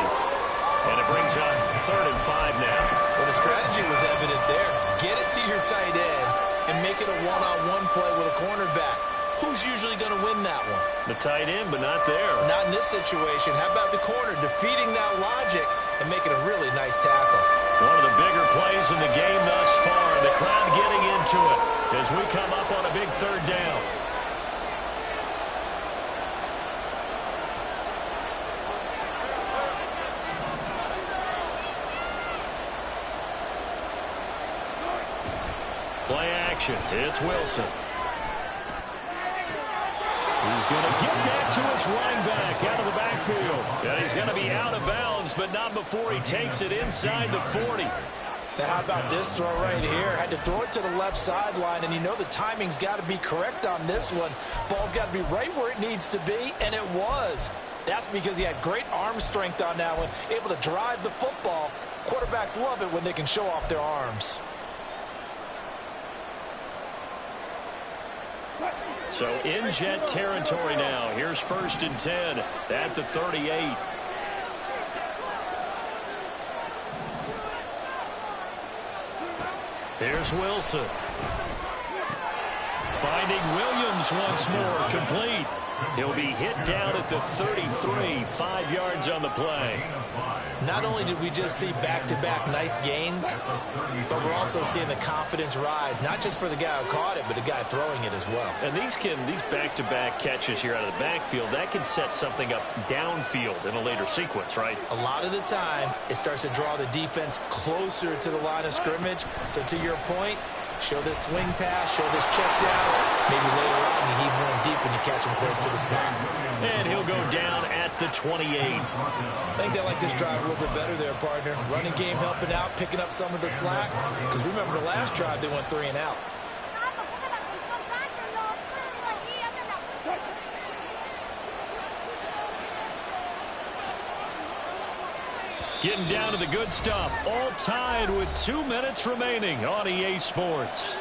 And it brings up 3rd and 5 now. Well, the strategy was evident there. Get it to your tight end and make it a one-on-one play with a cornerback. Who's usually going to win that one? The tight end, but not there. Not in this situation. How about the corner defeating that logic and making a really nice tackle? One of the bigger plays in the game thus far. The crowd getting into it as we come up on a big 3rd down. Play action. It's Wilson. He's going to get that to his running back out of the backfield. And he's going to be out of bounds, but not before he takes it inside the 40. Now, how about this throw right here? Had to throw it to the left sideline, and you know the timing's got to be correct on this one. Ball's got to be right where it needs to be, and it was. That's because he had great arm strength on that one, able to drive the football. Quarterbacks love it when they can show off their arms. So in Jet territory now. Here's 1st and 10 at the 38. Here's Wilson. Finding Williams once more, complete. He'll be hit down at the 33, 5 yards on the play. Not only did we just see back-to-back nice gains, but we're also seeing the confidence rise, not just for the guy who caught it, but the guy throwing it as well. And these back-to-back catches here out of the backfield, that can set something up downfield in a later sequence, right? A lot of the time, it starts to draw the defense closer to the line of scrimmage. So to your point, show this swing pass, show this check down. Maybe later on you heave one deep and you catch him close to the spot. And he'll go down at the 28. I think they like this drive a little bit better there, partner. Running game helping out, picking up some of the slack. Because remember the last drive, they went 3-and-out. Getting down to the good stuff. All tied with 2 minutes remaining on EA Sports.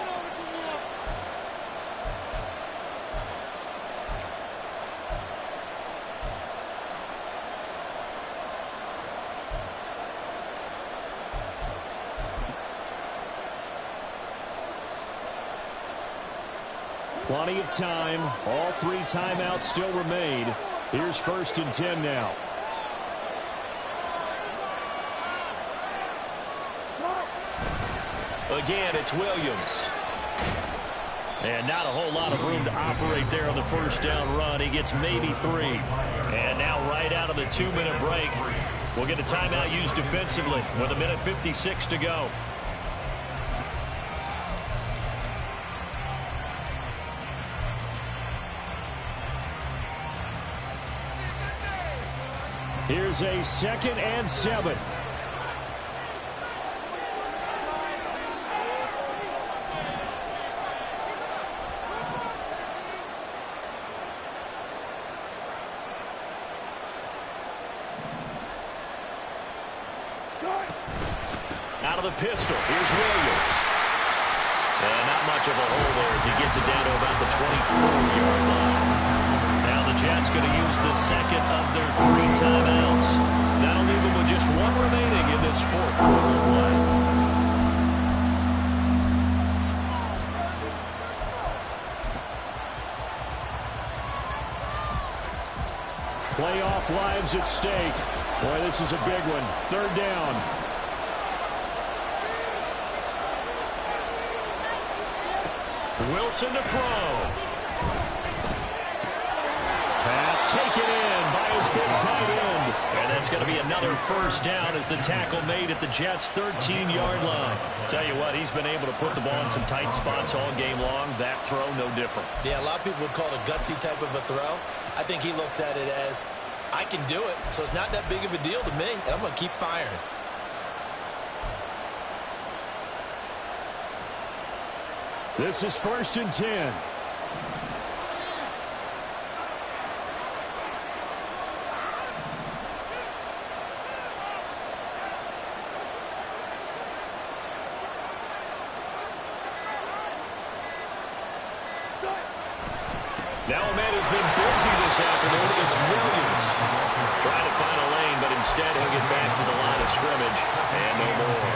Plenty of time. All 3 timeouts still remain. Here's 1st and 10 now. Again, it's Williams. And not a whole lot of room to operate there on the first down run. He gets maybe 3. And now right out of the 2-minute break, we'll get a timeout used defensively with 1:56 to go. Here's a 2nd and 7. Out of the pistol, here's Williams. And not much of a hole there as he gets it down to about the 24-yard line. Now the Jets going to use the second of their 3 timeouts. That'll leave them with just 1 remaining in this 4th quarter of play. Playoff lives at stake. Boy, this is a big one. 3rd down. Wilson to throw. Pass taken in by his big tight end. And that's going to be another first down as the tackle made at the Jets' 13-yard line. Tell you what, he's been able to put the ball in some tight spots all game long. That throw, no different. Yeah, a lot of people would call it a gutsy type of a throw. I think he looks at it as, I can do it, so it's not that big of a deal to me, and I'm going to keep firing. This is 1st and 10. Now a man who's been busy this afternoon. It's Williams. Trying to find a lane, but instead he'll get back to the line of scrimmage. And no more.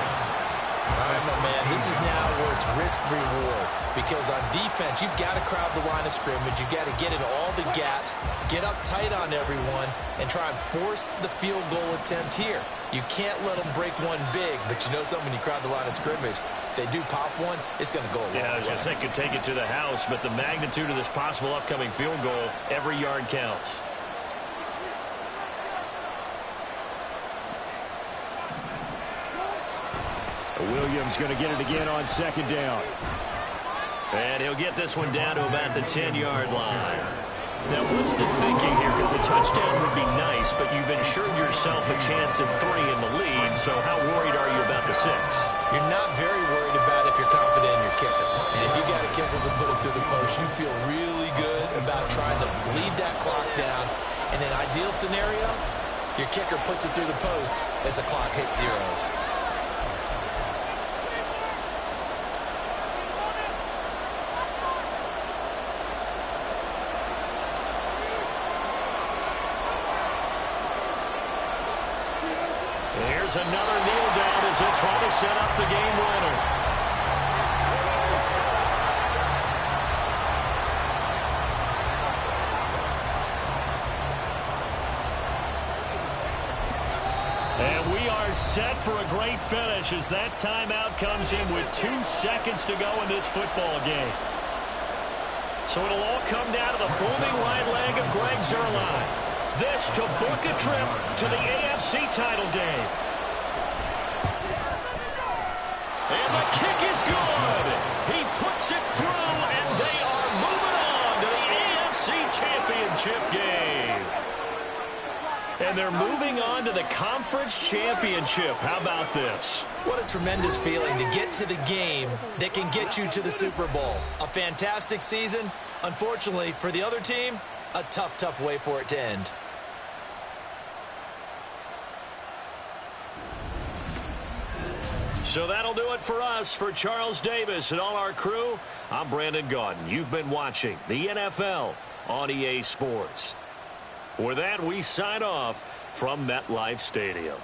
All right, my man, this is now where it's risk-reward. Because on defense, you've got to crowd the line of scrimmage. You've got to get in all the gaps, get up tight on everyone, and try and force the field goal attempt here. You can't let them break one big, but you know something, when you crowd the line of scrimmage, if they do pop one, it's going to go a long way. Yeah, I was just saying could take it to the house, but the magnitude of this possible upcoming field goal, every yard counts. Williams going to get it again on 2nd down. And he'll get this one down to about the 10-yard line. Now, what's the thinking here? Because a touchdown would be nice, but you've ensured yourself a chance of 3 in the lead, so how worried are you about the 6? You're not very worried about if you're confident in your kicker. And if you got a kicker who can put it through the post, you feel really good about trying to bleed that clock down. In an ideal scenario, your kicker puts it through the post as the clock hits zeros. Here's another kneel down as they try to set up the game winner. And we are set for a great finish as that timeout comes in with 2 seconds to go in this football game. So it'll all come down to the booming right leg of Greg Zuerlein. This to book a trip to the AFC title game. And the kick is good. He puts it through, and they are moving on to the AFC Championship game. And they're moving on to the Conference Championship. How about this? What a tremendous feeling to get to the game that can get you to the Super Bowl. A fantastic season. Unfortunately, for the other team, a tough, tough way for it to end. So that'll do it for us. For Charles Davis and all our crew, I'm Brandon Gaudin. You've been watching the NFL on EA Sports. With that, we sign off from MetLife Stadium.